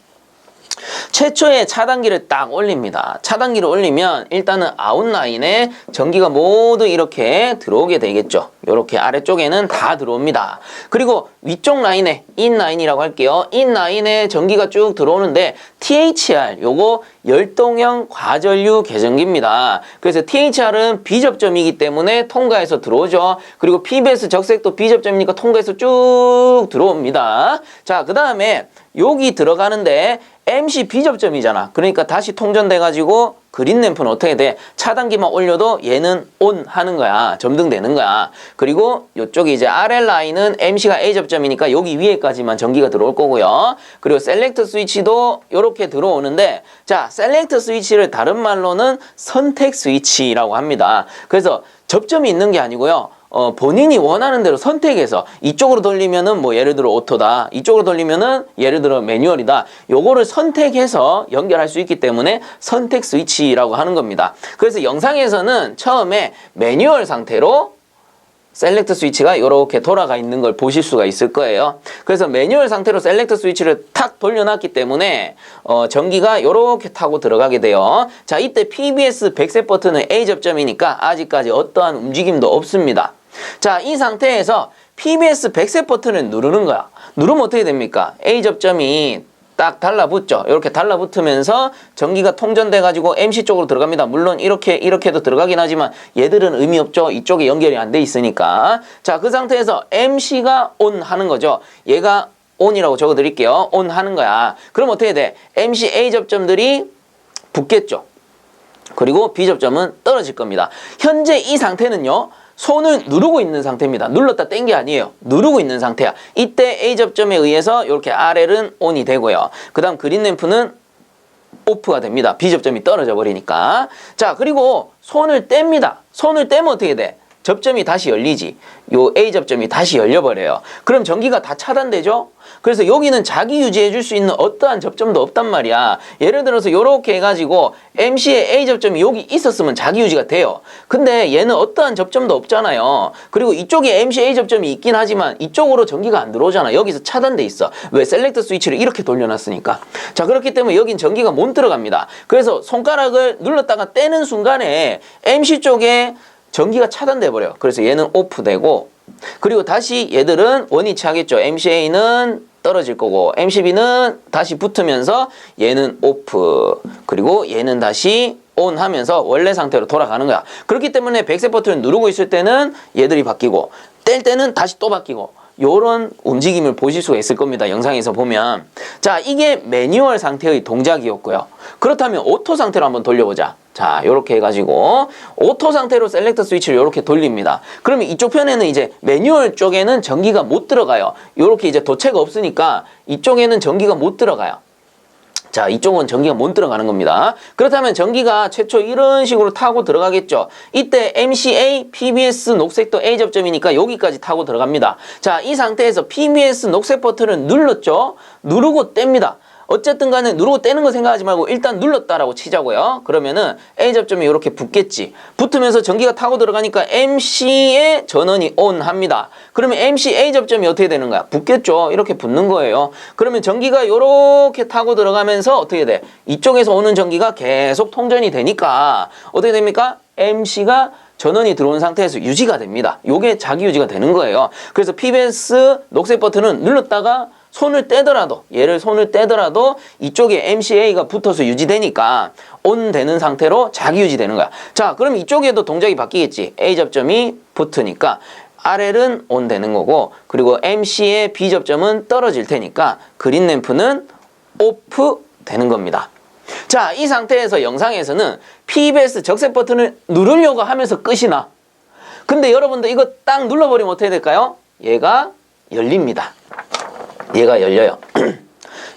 최초에 차단기를 딱 올립니다. 차단기를 올리면 일단은 아웃라인에 전기가 모두 이렇게 들어오게 되겠죠. 이렇게 아래쪽에는 다 들어옵니다. 그리고 위쪽 라인에 인라인이라고 할게요. 인라인에 전기가 쭉 들어오는데 THR 요거 열동형 과전류 계전기입니다. 그래서 THR은 B접점이기 때문에 통과해서 들어오죠. 그리고 PBS 적색도 B접점이니까 통과해서 쭉 들어옵니다. 자, 그 다음에 여기 들어가는데 MC B접점이잖아. 그러니까 다시 통전돼가지고 그린 램프는 어떻게 돼? 차단기만 올려도 얘는 ON 하는 거야. 점등되는 거야. 그리고 이쪽에 이제 RL 라인은 MC가 A 접점이니까 여기 위에까지만 전기가 들어올 거고요. 그리고 셀렉트 스위치도 이렇게 들어오는데, 자, 셀렉트 스위치를 다른 말로는 선택 스위치라고 합니다. 그래서 접점이 있는 게 아니고요. 본인이 원하는 대로 선택해서 이쪽으로 돌리면은 뭐 예를 들어 오토다, 이쪽으로 돌리면은 예를 들어 매뉴얼이다, 요거를 선택해서 연결할 수 있기 때문에 선택 스위치라고 하는 겁니다. 그래서 영상에서는 처음에 매뉴얼 상태로 셀렉트 스위치가 이렇게 돌아가 있는 걸 보실 수가 있을 거예요. 그래서 매뉴얼 상태로 셀렉트 스위치를 탁 돌려놨기 때문에 전기가 이렇게 타고 들어가게 돼요. 자, 이때 PBS 백색 버튼은 A 접점이니까 아직까지 어떠한 움직임도 없습니다. 자, 이 상태에서 PBS 백색 버튼을 누르는 거야. 누르면 어떻게 됩니까? A 접점이 딱 달라붙죠. 이렇게 달라붙으면서 전기가 통전돼가지고 MC 쪽으로 들어갑니다. 물론 이렇게도 들어가긴 하지만 얘들은 의미 없죠. 이쪽에 연결이 안 돼 있으니까. 자, 그 상태에서 MC가 ON 하는 거죠. 얘가 ON이라고 적어드릴게요. ON 하는 거야. 그럼 어떻게 돼? MC A 접점들이 붙겠죠. 그리고 B 접점은 떨어질 겁니다. 현재 이 상태는요, 손을 누르고 있는 상태입니다. 눌렀다 뗀 게 아니에요. 누르고 있는 상태야. 이때 A 접점에 의해서 이렇게 RL은 ON이 되고요. 그 다음 그린 램프는 오프가 됩니다. B 접점이 떨어져 버리니까. 자, 그리고 손을 뗍니다. 손을 떼면 어떻게 돼? 접점이 다시 열리지. 요 A 접점이 다시 열려버려요. 그럼 전기가 다 차단되죠? 그래서 여기는 자기 유지해 줄 수 있는 어떠한 접점도 없단 말이야. 예를 들어서 요렇게 해가지고 MC의 A 접점이 여기 있었으면 자기 유지가 돼요. 근데 얘는 어떠한 접점도 없잖아요. 그리고 이쪽에 MC A 접점이 있긴 하지만 이쪽으로 전기가 안 들어오잖아. 여기서 차단돼 있어. 왜? 셀렉터 스위치를 이렇게 돌려놨으니까. 자, 그렇기 때문에 여긴 전기가 못 들어갑니다. 그래서 손가락을 눌렀다가 떼는 순간에 MC 쪽에 전기가 차단돼 버려요. 그래서 얘는 오프되고, 그리고 다시 얘들은 원위치 하겠죠. MCA는 떨어질 거고 MCB는 다시 붙으면서 얘는 오프, 그리고 얘는 다시 온 하면서 원래 상태로 돌아가는 거야. 그렇기 때문에 백색 버튼을 누르고 있을 때는 얘들이 바뀌고 뗄 때는 다시 또 바뀌고, 요런 움직임을 보실 수가 있을 겁니다. 영상에서 보면. 자, 이게 매뉴얼 상태의 동작이었고요. 그렇다면 오토 상태로 한번 돌려보자. 자, 요렇게 해가지고 오토 상태로 셀렉터 스위치를 요렇게 돌립니다. 그러면 이쪽 편에는 이제 매뉴얼 쪽에는 전기가 못 들어가요. 요렇게 이제 도체가 없으니까 이쪽에는 전기가 못 들어가요. 자, 이쪽은 전기가 못 들어가는 겁니다. 그렇다면 전기가 최초 이런 식으로 타고 들어가겠죠. 이때 MCA, PBS 녹색도 A 접점이니까 여기까지 타고 들어갑니다. 자, 이 상태에서 PBS 녹색 버튼을 눌렀죠. 누르고 뗍니다. 어쨌든 간에 누르고 떼는 거 생각하지 말고 일단 눌렀다라고 치자고요. 그러면은 A 접점이 이렇게 붙겠지. 붙으면서 전기가 타고 들어가니까 MC의 전원이 ON 합니다. 그러면 MC A 접점이 어떻게 되는 거야? 붙겠죠. 이렇게 붙는 거예요. 그러면 전기가 이렇게 타고 들어가면서 어떻게 돼? 이쪽에서 오는 전기가 계속 통전이 되니까 어떻게 됩니까? MC가 전원이 들어온 상태에서 유지가 됩니다. 요게 자기 유지가 되는 거예요. 그래서 PBS 녹색 버튼은 눌렀다가 손을 떼더라도, 얘를 손을 떼더라도 이쪽에 MCA가 붙어서 유지되니까 ON 되는 상태로 자기 유지되는 거야. 자, 그럼 이쪽에도 동작이 바뀌겠지. A 접점이 붙으니까 RL은 ON 되는 거고, 그리고 MC의 B 접점은 떨어질 테니까 그린 램프는 OFF 되는 겁니다. 자, 이 상태에서 영상에서는 PBS 적색 버튼을 누르려고 하면서 끝이 나. 근데 여러분들 이거 딱 눌러버리면 어떻게 될까요? 얘가 열립니다. 얘가 열려요.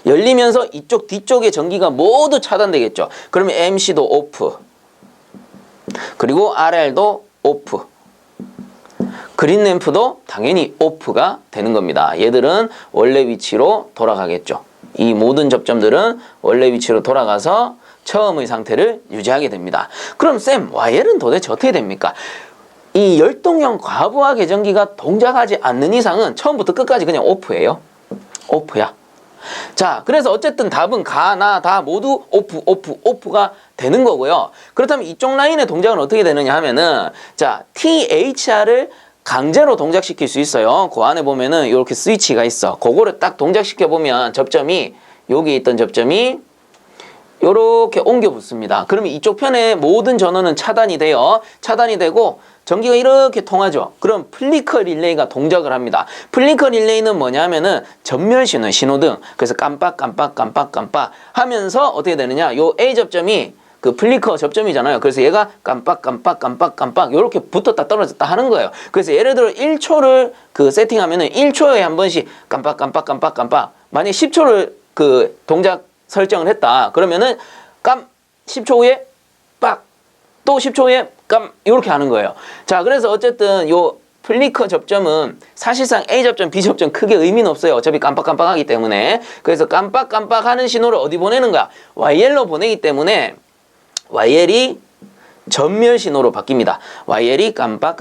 열리면서 이쪽 뒤쪽의 전기가 모두 차단되겠죠. 그러면 MC도 오프, 그리고 RL도 오프, 그린 램프도 당연히 오프가 되는 겁니다. 얘들은 원래 위치로 돌아가겠죠. 이 모든 접점들은 원래 위치로 돌아가서 처음의 상태를 유지하게 됩니다. 그럼 쌤, YL은 도대체 어떻게 됩니까? 이 열동형 과부하 계전기가 동작하지 않는 이상은 처음부터 끝까지 그냥 오프예요. 오프야. 자, 그래서 어쨌든 답은 가, 나, 다 모두 오프, 오프, 오프가 되는 거고요. 그렇다면 이쪽 라인의 동작은 어떻게 되느냐 하면은, 자, THR을 강제로 동작시킬 수 있어요. 그 안에 보면은 이렇게 스위치가 있어. 그거를 딱 동작시켜 보면 접점이, 여기 있던 접점이 요렇게 옮겨 붙습니다. 그러면 이쪽 편의 모든 전원은 차단이 돼요. 차단이 되고 전기가 이렇게 통하죠. 그럼 플리커 릴레이가 동작을 합니다. 플리커 릴레이는 뭐냐면은 전멸 신호, 신호등. 그래서 깜빡 하면서 어떻게 되느냐? 요 A 접점이 그 플리커 접점이잖아요. 그래서 얘가 깜빡 요렇게 붙었다 떨어졌다 하는 거예요. 그래서 예를 들어 1초를 그 세팅하면은 1초에 한 번씩 깜빡 만약에 10초를 그 동작 설정을 했다. 그러면은 10초 후에 빡, 또 10초 후에 이렇게 하는 거예요. 자, 그래서 어쨌든 요 플리커 접점은 사실상 A 접점, B 접점 크게 의미는 없어요. 어차피 깜빡하기 때문에. 그래서 깜빡하는 신호를 어디 보내는 거야? YL로 보내기 때문에 YL이 전멸 신호로 바뀝니다. YL이 깜빡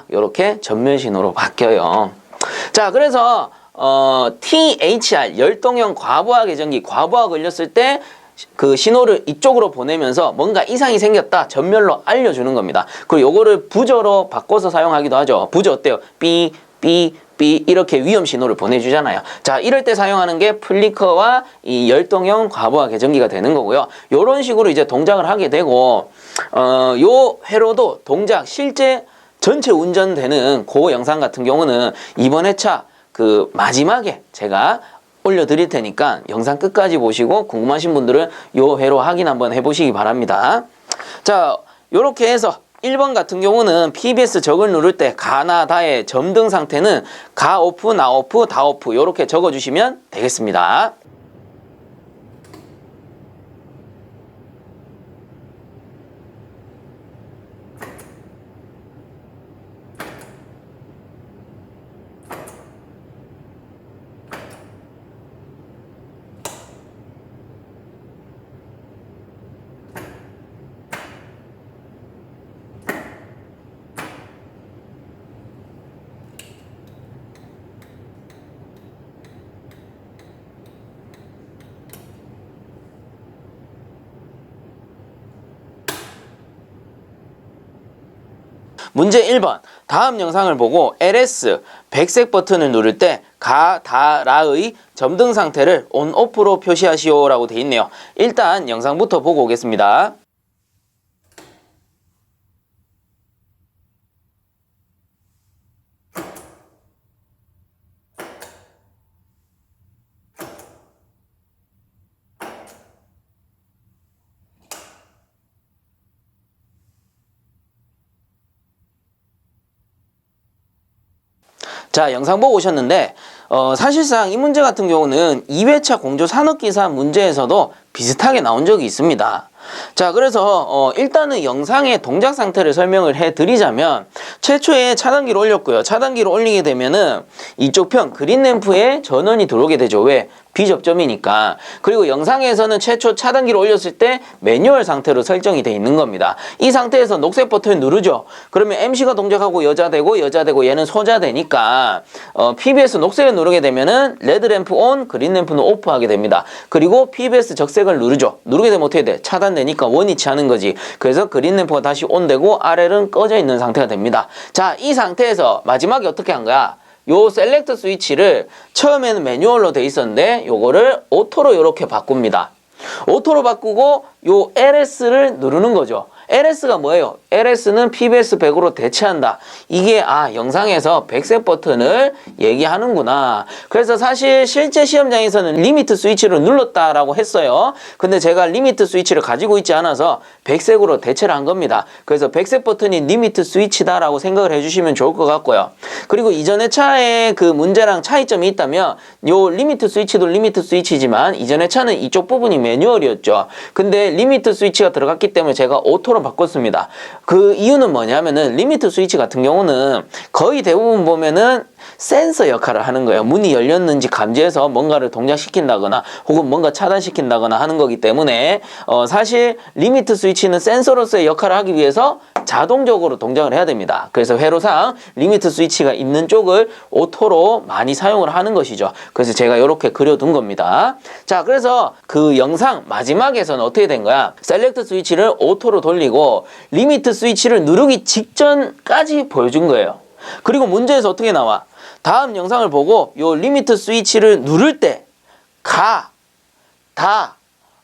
이렇게 전멸 신호로 바뀌어요. 자, 그래서 THR 열동형 과부하 계전기, 과부하 걸렸을 때 그 신호를 이쪽으로 보내면서 뭔가 이상이 생겼다 전멸로 알려주는 겁니다. 그리고 요거를 부저로 바꿔서 사용하기도 하죠. 부저 어때요? 삐 이렇게 위험 신호를 보내주잖아요. 자, 이럴 때 사용하는 게 플리커와 이 열동형 과부하 계전기가 되는 거고요. 요런 식으로 이제 동작을 하게 되고, 요 회로도 동작 실제 전체 운전되는 그 영상 같은 경우는 이번 회차 그 마지막에 제가 올려드릴 테니까 영상 끝까지 보시고 궁금하신 분들은 요 회로 확인 한번 해보시기 바랍니다. 자, 요렇게 해서 1번 같은 경우는 PBS 적을 누를 때 가나 다의 점등 상태는 가 오프, 나 오프, 다 오프 요렇게 적어주시면 되겠습니다. 문제 1번. 다음 영상을 보고 LS 백색 버튼을 누를 때 가, 다, 라의 점등 상태를 온, 오프로 표시하시오 라고 돼 있네요. 일단 영상부터 보고 오겠습니다. 자, 영상 보고 오셨는데 사실상 이 문제 같은 경우는 2회차 공조 산업기사 문제에서도 비슷하게 나온 적이 있습니다. 자, 그래서 일단은 영상의 동작 상태를 설명을 해드리자면 최초에 차단기를 올렸고요. 차단기를 올리게 되면은 이쪽 편 그린 램프에 전원이 들어오게 되죠. 왜? 비접점이니까. 그리고 영상에서는 최초 차단기를 올렸을 때 매뉴얼 상태로 설정이 돼 있는 겁니다. 이 상태에서 녹색 버튼을 누르죠. 그러면 MC가 동작하고 여자되고 얘는 소자되니까 PBS 녹색을 누르게 되면은 레드 램프 온, 그린 램프는 오프 하게 됩니다. 그리고 PBS 적색을 누르죠. 누르게 되면 어떻게 돼? 차단되니까 원위치 하는 거지. 그래서 그린 램프가 다시 온 되고 RL은 꺼져 있는 상태가 됩니다. 자, 이 상태에서 마지막에 어떻게 한 거야? 요 셀렉트 스위치를 처음에는 매뉴얼로 돼 있었는데 요거를 오토로 이렇게 바꿉니다. 오토로 바꾸고 요 LS를 누르는 거죠. LS가 뭐예요? LS는 PBS 100으로 대체한다. 이게 영상에서 백색 버튼을 얘기하는구나. 그래서 사실 실제 시험장에서는 리미트 스위치를 눌렀다라고 했어요. 근데 제가 리미트 스위치를 가지고 있지 않아서 백색으로 대체를 한 겁니다. 그래서 백색 버튼이 리미트 스위치다라고 생각을 해주시면 좋을 것 같고요. 그리고 이전의 차에 그 문제랑 차이점이 있다면 요 리미트 스위치도 리미트 스위치지만 이전의 차는 이쪽 부분이 매뉴얼이었죠. 근데 리미트 스위치가 들어갔기 때문에 제가 오토로 바꿨습니다. 그 이유는 뭐냐면은 리미트 스위치 같은 경우는 거의 대부분 보면은 센서 역할을 하는 거예요. 문이 열렸는지 감지해서 뭔가를 동작시킨다거나 혹은 뭔가 차단시킨다거나 하는 거기 때문에 사실 리미트 스위치는 센서로서의 역할을 하기 위해서 자동적으로 동작을 해야 됩니다. 그래서 회로상 리미트 스위치가 있는 쪽을 오토로 많이 사용을 하는 것이죠. 그래서 제가 이렇게 그려둔 겁니다. 자, 그래서 그 영상 마지막에서는 어떻게 된 거야? 셀렉트 스위치를 오토로 돌리고 리미트 스위치를 누르기 직전까지 보여준 거예요. 그리고 문제에서 어떻게 나와? 다음 영상을 보고 요 리미트 스위치를 누를 때 가, 다,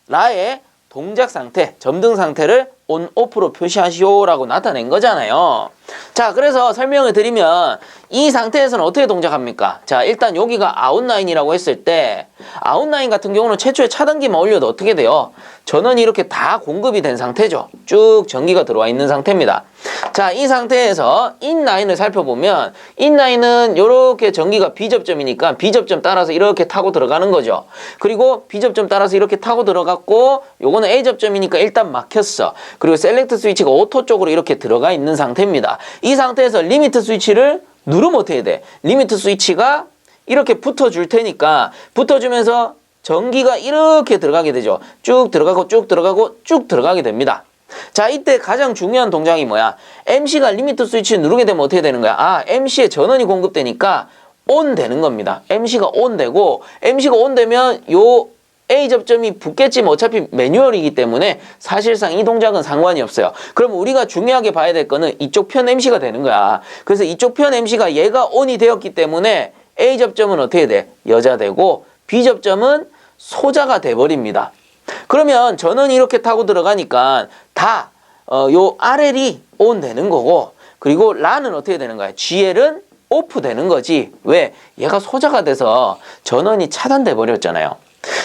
라의 동작 상태, 점등 상태를 온, 오프로 표시하시오라고 나타낸 거잖아요. 자, 그래서 설명을 드리면 이 상태에서는 어떻게 동작합니까? 자, 일단 여기가 아웃라인이라고 했을 때 아웃라인 같은 경우는 최초에 차단기만 올려도 어떻게 돼요? 전원이 이렇게 다 공급이 된 상태죠. 쭉 전기가 들어와 있는 상태입니다. 자, 이 상태에서 인라인을 살펴보면 인라인은 이렇게 전기가 B접점이니까 B접점 따라서 이렇게 타고 들어가는 거죠. 그리고 B접점 따라서 이렇게 타고 들어갔고 요거는 A접점이니까 일단 막혔어. 그리고 셀렉트 스위치가 오토 쪽으로 이렇게 들어가 있는 상태입니다. 이 상태에서 리미트 스위치를 누르면 어떻게 돼? 리미트 스위치가 이렇게 붙어줄 테니까 붙어주면서 전기가 이렇게 들어가게 되죠. 쭉 들어가고 쭉 들어가고 쭉 들어가게 됩니다. 자, 이때 가장 중요한 동작이 뭐야? MC가 리미트 스위치 누르게 되면 어떻게 되는 거야? MC에 전원이 공급되니까 ON 되는 겁니다. MC가 ON 되고 MC가 ON 되면 요 A 접점이 붙겠지만 어차피 매뉴얼이기 때문에 사실상 이 동작은 상관이 없어요. 그럼 우리가 중요하게 봐야 될 거는 이쪽 편 MC가 되는 거야. 그래서 이쪽 편 MC가 얘가 ON이 되었기 때문에 A 접점은 어떻게 돼? 여자되고 B 접점은 소자가 돼버립니다. 그러면 전원이 이렇게 타고 들어가니까 다 요 RL이 ON 되는 거고 그리고 라는 어떻게 되는 거야? GL은 오프 되는 거지. 왜? 얘가 소자가 돼서 전원이 차단돼 버렸잖아요.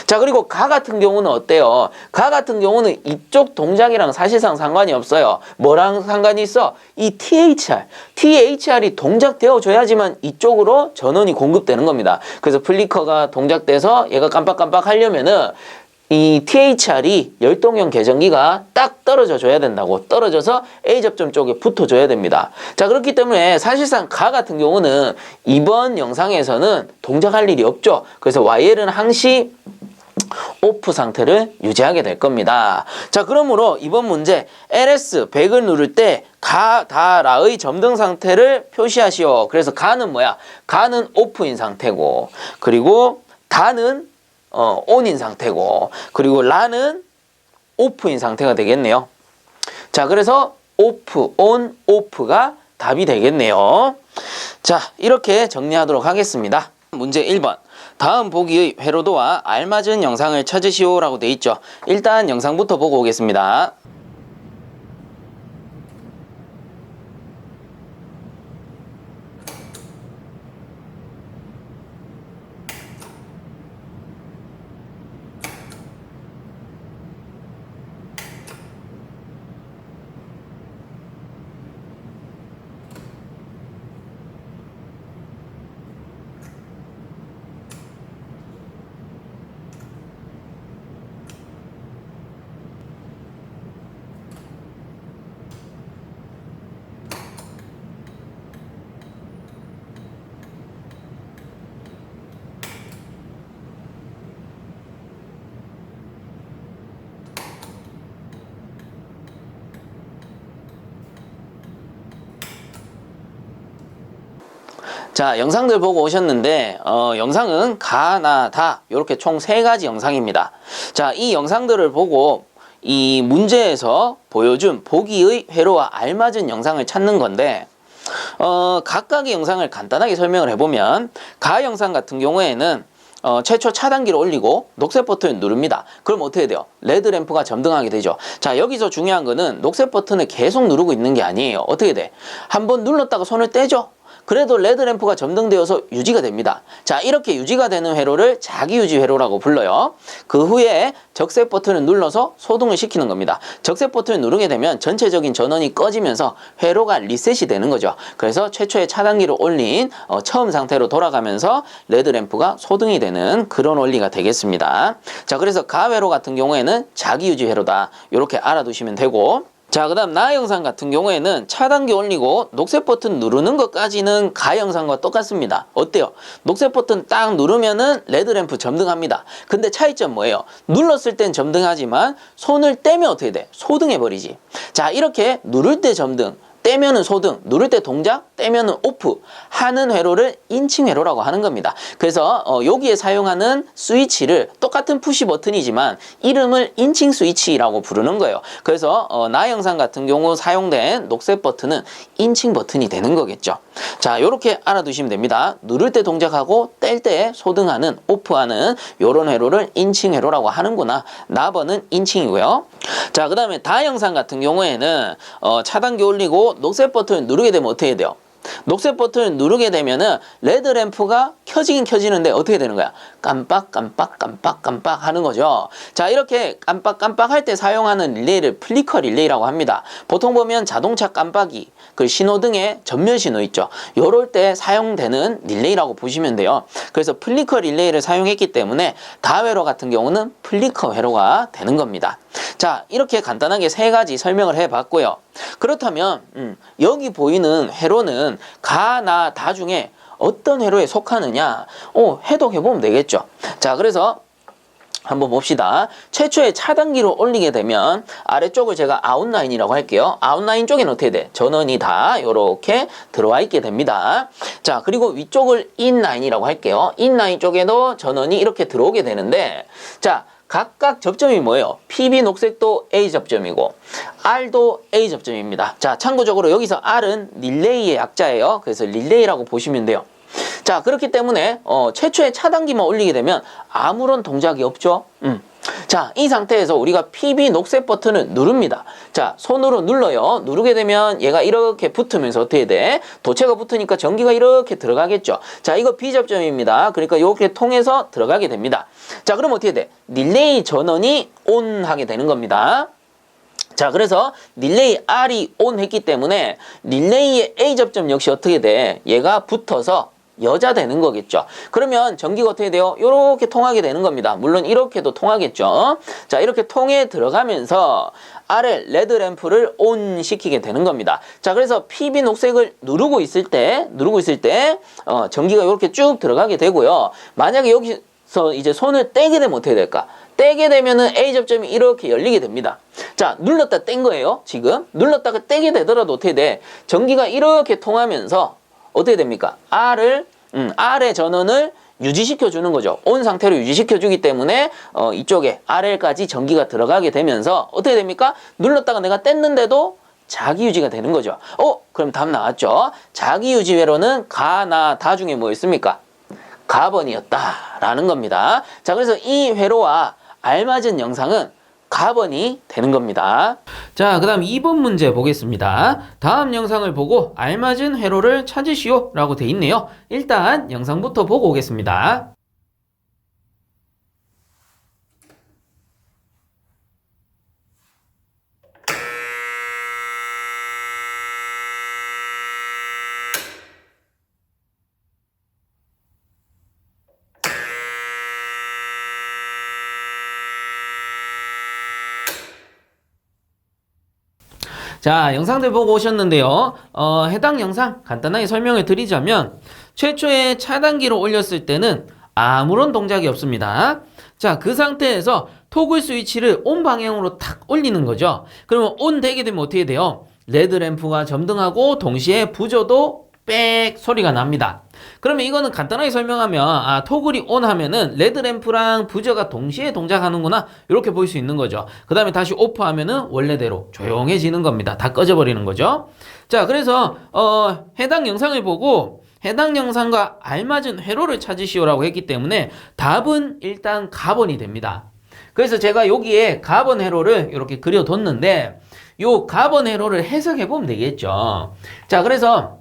자, 그리고 가 같은 경우는 어때요? 가 같은 경우는 이쪽 동작이랑 사실상 상관이 없어요. 뭐랑 상관이 있어? 이 THR이 동작되어 줘야지만 이쪽으로 전원이 공급되는 겁니다. 그래서 플리커가 동작돼서 얘가 깜빡깜빡 하려면은 이 THR이 열동형 계전기가 딱 떨어져 줘야 된다고. 떨어져서 A접점 쪽에 붙어줘야 됩니다. 자, 그렇기 때문에 사실상 가 같은 경우는 이번 영상에서는 동작할 일이 없죠. 그래서 YL은 항시 오프 상태를 유지하게 될 겁니다. 자, 그러므로 이번 문제 LS 100을 누를 때 가, 다, 라의 점등 상태를 표시하시오. 그래서 가는 뭐야? 가는 오프인 상태고 그리고 다는 온인 상태고 그리고 라는 오프인 상태가 되겠네요. 자, 그래서 오프, 온, 오프가 답이 되겠네요. 자, 이렇게 정리하도록 하겠습니다. 문제 1번. 다음 보기의 회로도와 알맞은 영상을 찾으시오 라고 돼 있죠. 일단 영상부터 보고 오겠습니다. 자, 영상들 보고 오셨는데 영상은 가, 나, 다 이렇게 총 3가지 영상입니다. 자, 이 영상들을 보고 이 문제에서 보여준 보기의 회로와 알맞은 영상을 찾는 건데 각각의 영상을 간단하게 설명을 해보면 가 영상 같은 경우에는 최초 차단기를 올리고 녹색 버튼을 누릅니다. 그럼 어떻게 돼요? 레드 램프가 점등하게 되죠. 자, 여기서 중요한 거는 녹색 버튼을 계속 누르고 있는 게 아니에요. 어떻게 돼? 한번 눌렀다가 손을 떼죠? 그래도 레드 램프가 점등되어서 유지가 됩니다. 자, 이렇게 유지가 되는 회로를 자기유지 회로라고 불러요. 그 후에 적색 버튼을 눌러서 소등을 시키는 겁니다. 적색 버튼을 누르게 되면 전체적인 전원이 꺼지면서 회로가 리셋이 되는 거죠. 그래서 최초의 차단기를 올린 처음 상태로 돌아가면서 레드 램프가 소등이 되는 그런 원리가 되겠습니다. 자, 그래서 가회로 같은 경우에는 자기유지 회로다. 이렇게 알아두시면 되고, 자, 그 다음 나 영상 같은 경우에는 차단기 올리고 녹색 버튼 누르는 것까지는 가 영상과 똑같습니다. 어때요? 녹색 버튼 딱 누르면은 레드 램프 점등합니다. 근데 차이점 뭐예요? 눌렀을 땐 점등하지만 손을 떼면 어떻게 돼? 소등해버리지. 자, 이렇게 누를 때 점등, 떼면은 소등, 누를 때 동작, 떼면은 오프 하는 회로를 인칭 회로라고 하는 겁니다. 그래서 여기에 사용하는 스위치를 똑같은 푸시 버튼이지만 이름을 인칭 스위치라고 부르는 거예요. 그래서 나 영상 같은 경우 사용된 녹색 버튼은 인칭 버튼이 되는 거겠죠. 자, 이렇게 알아두시면 됩니다. 누를 때 동작하고 뗄 때 소등하는, 오프하는 이런 회로를 인칭 회로라고 하는구나. 나번은 인칭이고요. 자, 그 다음에 다 영상 같은 경우에는 차단기 올리고 녹색 버튼을 누르게 되면 어떻게 돼요? 녹색 버튼을 누르게 되면은 레드 램프가 켜지긴 켜지는데 어떻게 되는 거야? 깜빡 하는 거죠. 자, 이렇게 깜빡 할 때 사용하는 릴레이를 플리커 릴레이라고 합니다. 보통 보면 자동차 깜빡이, 그 신호등에 전면 신호 있죠. 요럴 때 사용되는 릴레이라고 보시면 돼요. 그래서 플리커 릴레이를 사용했기 때문에 다회로 같은 경우는 플리커 회로가 되는 겁니다. 자, 이렇게 간단하게 3가지 설명을 해봤고요. 그렇다면 여기 보이는 회로는 가, 나, 다 중에 어떤 회로에 속하느냐 해독해보면 되겠죠. 자, 그래서 한번 봅시다. 최초의 차단기로 올리게 되면 아래쪽을 제가 아웃라인이라고 할게요. 아웃라인 쪽에는 어떻게 돼? 전원이 다 이렇게 들어와 있게 됩니다. 자, 그리고 위쪽을 인라인이라고 할게요. 인라인 쪽에도 전원이 이렇게 들어오게 되는데, 자, 각각 접점이 뭐예요? PB 녹색도 A 접점이고 R도 A 접점입니다. 자, 참고적으로 여기서 R은 릴레이의 약자예요. 그래서 릴레이라고 보시면 돼요. 자, 그렇기 때문에 최초의 차단기만 올리게 되면 아무런 동작이 없죠. 자, 이 상태에서 우리가 PB 녹색 버튼을 누릅니다. 자, 손으로 눌러요. 누르게 되면 얘가 이렇게 붙으면서 어떻게 돼? 도체가 붙으니까 전기가 이렇게 들어가겠죠. 자, 이거 B 접점입니다. 그러니까 이렇게 통해서 들어가게 됩니다. 자, 그럼 어떻게 돼? 릴레이 전원이 ON 하게 되는 겁니다. 자, 그래서 릴레이 R이 ON 했기 때문에 릴레이의 A 접점 역시 어떻게 돼? 얘가 붙어서 여자 되는 거겠죠. 그러면 전기가 어떻게 돼요? 이렇게 통하게 되는 겁니다. 물론 이렇게도 통하겠죠. 자, 이렇게 통해 들어가면서 아래 레드 램프를 ON 시키게 되는 겁니다. 자, 그래서 PB 녹색을 누르고 있을 때 전기가 이렇게 쭉 들어가게 되고요. 만약에 여기서 이제 손을 떼게 되면 어떻게 될까? 떼게 되면은 A 접점이 이렇게 열리게 됩니다. 자, 눌렀다 뗀 거예요. 지금 눌렀다가 떼게 되더라도 어떻게 돼? 전기가 이렇게 통하면서 어떻게 됩니까? R의 전원을 유지시켜 주는 거죠. 온 상태로 유지시켜 주기 때문에 이쪽에 RL까지 전기가 들어가게 되면서 어떻게 됩니까? 눌렀다가 내가 뗐는데도 자기유지가 되는 거죠. 그럼 답 나왔죠? 자기유지 회로는 가, 나, 다 중에 뭐였습니까? 가번이었다라는 겁니다. 자, 그래서 이 회로와 알맞은 영상은 가번이 되는 겁니다. 자, 그 다음 2번 문제 보겠습니다. 다음 영상을 보고 알맞은 회로를 찾으시오 라고 돼 있네요. 일단 영상부터 보고 오겠습니다. 자, 영상들 보고 오셨는데요. 해당 영상 간단하게 설명을 드리자면 최초에 차단기로 올렸을 때는 아무런 동작이 없습니다. 자, 그 상태에서 토글 스위치를 온 방향으로 탁 올리는 거죠. 그러면 온 되게 되면 어떻게 돼요? 레드 램프가 점등하고 동시에 부저도 빽 소리가 납니다. 그러면 이거는 간단하게 설명하면 토글이 온 하면은 레드 램프랑 부저가 동시에 동작하는구나 이렇게 볼 수 있는 거죠. 그 다음에 다시 오프 하면은 원래대로 조용해지는 겁니다. 다 꺼져버리는 거죠. 자, 그래서 해당 영상을 보고 해당 영상과 알맞은 회로를 찾으시오라고 했기 때문에 답은 일단 가번이 됩니다. 그래서 제가 여기에 가번 회로를 이렇게 그려뒀는데 요 가번 회로를 해석해 보면 되겠죠. 자, 그래서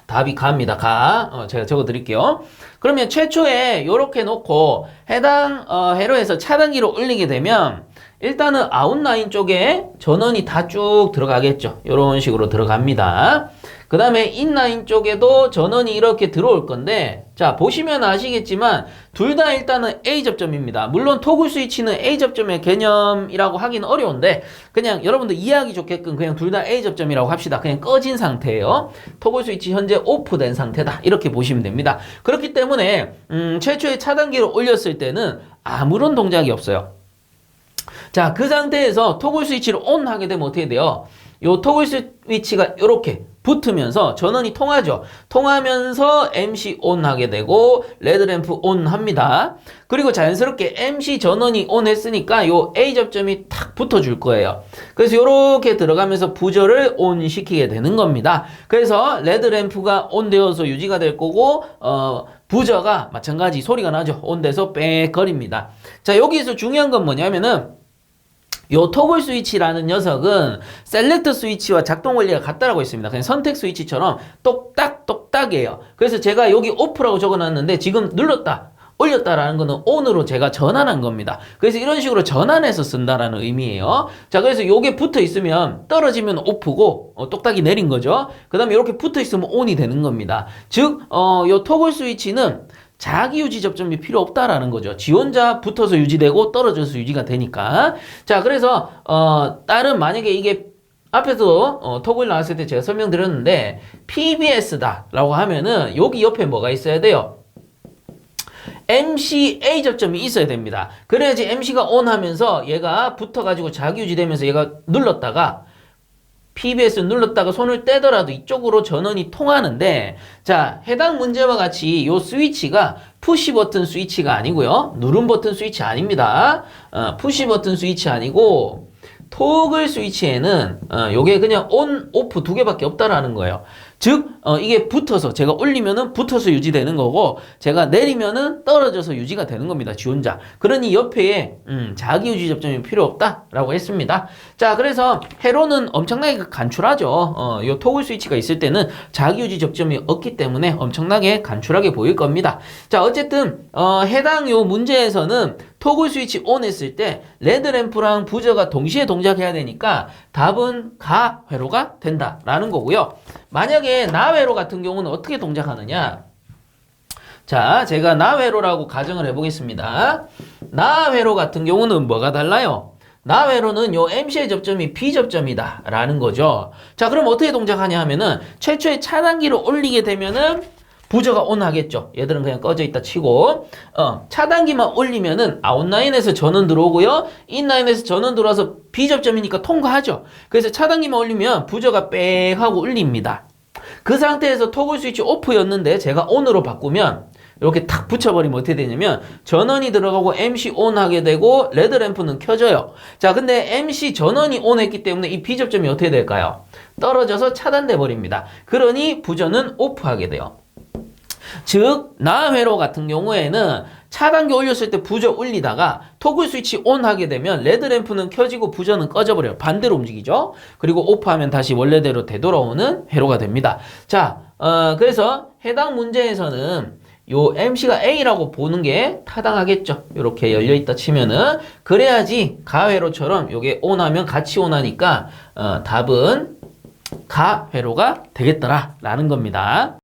답이 가입니다. 가. 제가 적어 드릴게요. 그러면 최초에 이렇게 놓고 해당 회로에서 차단기로 올리게 되면 일단은 아웃라인 쪽에 전원이 다 쭉 들어가겠죠. 이런 식으로 들어갑니다. 그 다음에 인라인 쪽에도 전원이 이렇게 들어올 건데 자, 보시면 아시겠지만 둘 다 일단은 A 접점입니다. 물론 토글 스위치는 A 접점의 개념이라고 하긴 어려운데 그냥 여러분들 이해하기 좋게끔 그냥 둘 다 A 접점이라고 합시다. 그냥 꺼진 상태예요. 토글 스위치 현재 오프된 상태다. 이렇게 보시면 됩니다. 그렇기 때문에 최초에 차단기를 올렸을 때는 아무런 동작이 없어요. 자, 그 상태에서 토글 스위치를 ON 하게 되면 어떻게 돼요? 요 토글 스위치가 이렇게 붙으면서 전원이 통하죠. 통하면서 MC ON 하게 되고 레드램프 ON 합니다. 그리고 자연스럽게 MC 전원이 ON 했으니까 요 A 접점이 탁 붙어줄 거예요. 그래서 요렇게 들어가면서 부저를 ON 시키게 되는 겁니다. 그래서 레드램프가 ON 되어서 유지가 될 거고 부저가 마찬가지 소리가 나죠. ON 돼서 빽 거립니다. 자, 여기서 중요한 건 뭐냐면은 요 토글 스위치라는 녀석은 셀렉트 스위치와 작동 원리가 같다라고 있습니다. 그냥 선택 스위치처럼 똑딱똑딱이에요. 그래서 제가 여기 오프라고 적어놨는데 지금 눌렀다, 올렸다라는 거는 ON으로 제가 전환한 겁니다. 그래서 이런 식으로 전환해서 쓴다라는 의미예요. 자, 그래서 요게 붙어 있으면 떨어지면 오프고 똑딱이 내린 거죠. 그 다음에 이렇게 붙어 있으면 ON이 되는 겁니다. 즉, 요 토글 스위치는 자기 유지 접점이 필요 없다라는 거죠. 지 혼자 붙어서 유지되고 떨어져서 유지가 되니까. 자, 그래서 다른 만약에 이게 앞에서 토글 나왔을 때 제가 설명드렸는데 PBS다 라고 하면은 여기 옆에 뭐가 있어야 돼요? MCA 접점이 있어야 됩니다. 그래야지 MC가 ON 하면서 얘가 붙어가지고 자기 유지되면서 얘가 눌렀다가 PBS 눌렀다가 손을 떼더라도 이쪽으로 전원이 통하는데 자, 해당 문제와 같이 요 스위치가 푸시 버튼 스위치가 아니고요. 누름 버튼 스위치 아닙니다. 푸시 버튼 스위치 아니고 토글 스위치에는 요게 그냥 온, 오프 두 개밖에 없다라는 거예요. 즉 이게 붙어서 제가 올리면은 붙어서 유지되는 거고 제가 내리면은 떨어져서 유지가 되는 겁니다. 지 혼자. 그러니 옆에 자기 유지 접점이 필요 없다라고 했습니다. 자, 그래서 회로는 엄청나게 간출하죠. 요 토글 스위치가 있을 때는 자기 유지 접점이 없기 때문에 엄청나게 간출하게 보일 겁니다. 자, 어쨌든 해당 요 문제에서는 토글 스위치 ON 했을 때 레드 램프랑 부저가 동시에 동작해야 되니까 답은 가 회로가 된다라는 거고요. 만약에 나 회로 같은 경우는 어떻게 동작하느냐? 자, 제가 나 회로라고 가정을 해보겠습니다. 나 회로 같은 경우는 뭐가 달라요? 나 회로는 요 MC의 접점이 B 접점이다 라는 거죠. 자, 그럼 어떻게 동작하냐 하면은 최초에 차단기를 올리게 되면은 부저가 ON 하겠죠. 얘들은 그냥 꺼져 있다 치고 차단기만 올리면은 아웃라인에서 전원 들어오고요. 인라인에서 전원 들어와서 B접점이니까 통과하죠. 그래서 차단기만 올리면 부저가 빽 하고 울립니다. 그 상태에서 토글 스위치 오프였는데 제가 ON으로 바꾸면 이렇게 탁 붙여버리면 어떻게 되냐면 전원이 들어가고 MC ON 하게 되고 레드램프는 켜져요. 자, 근데 MC 전원이 ON 했기 때문에 이 B접점이 어떻게 될까요? 떨어져서 차단돼 버립니다. 그러니 부전은 오프하게 돼요. 즉 나회로 같은 경우에는 차단기 올렸을 때 부저 올리다가 토글 스위치 ON 하게 되면 레드램프는 켜지고 부저는 꺼져버려요. 반대로 움직이죠. 그리고 오프하면 다시 원래대로 되돌아오는 회로가 됩니다. 자, 그래서 해당 문제에서는 요 MC가 A라고 보는 게 타당하겠죠. 이렇게 열려있다 치면은 그래야지 가회로처럼 요게 ON하면 같이 ON하니까 답은 가회로가 되겠더라 라는 겁니다.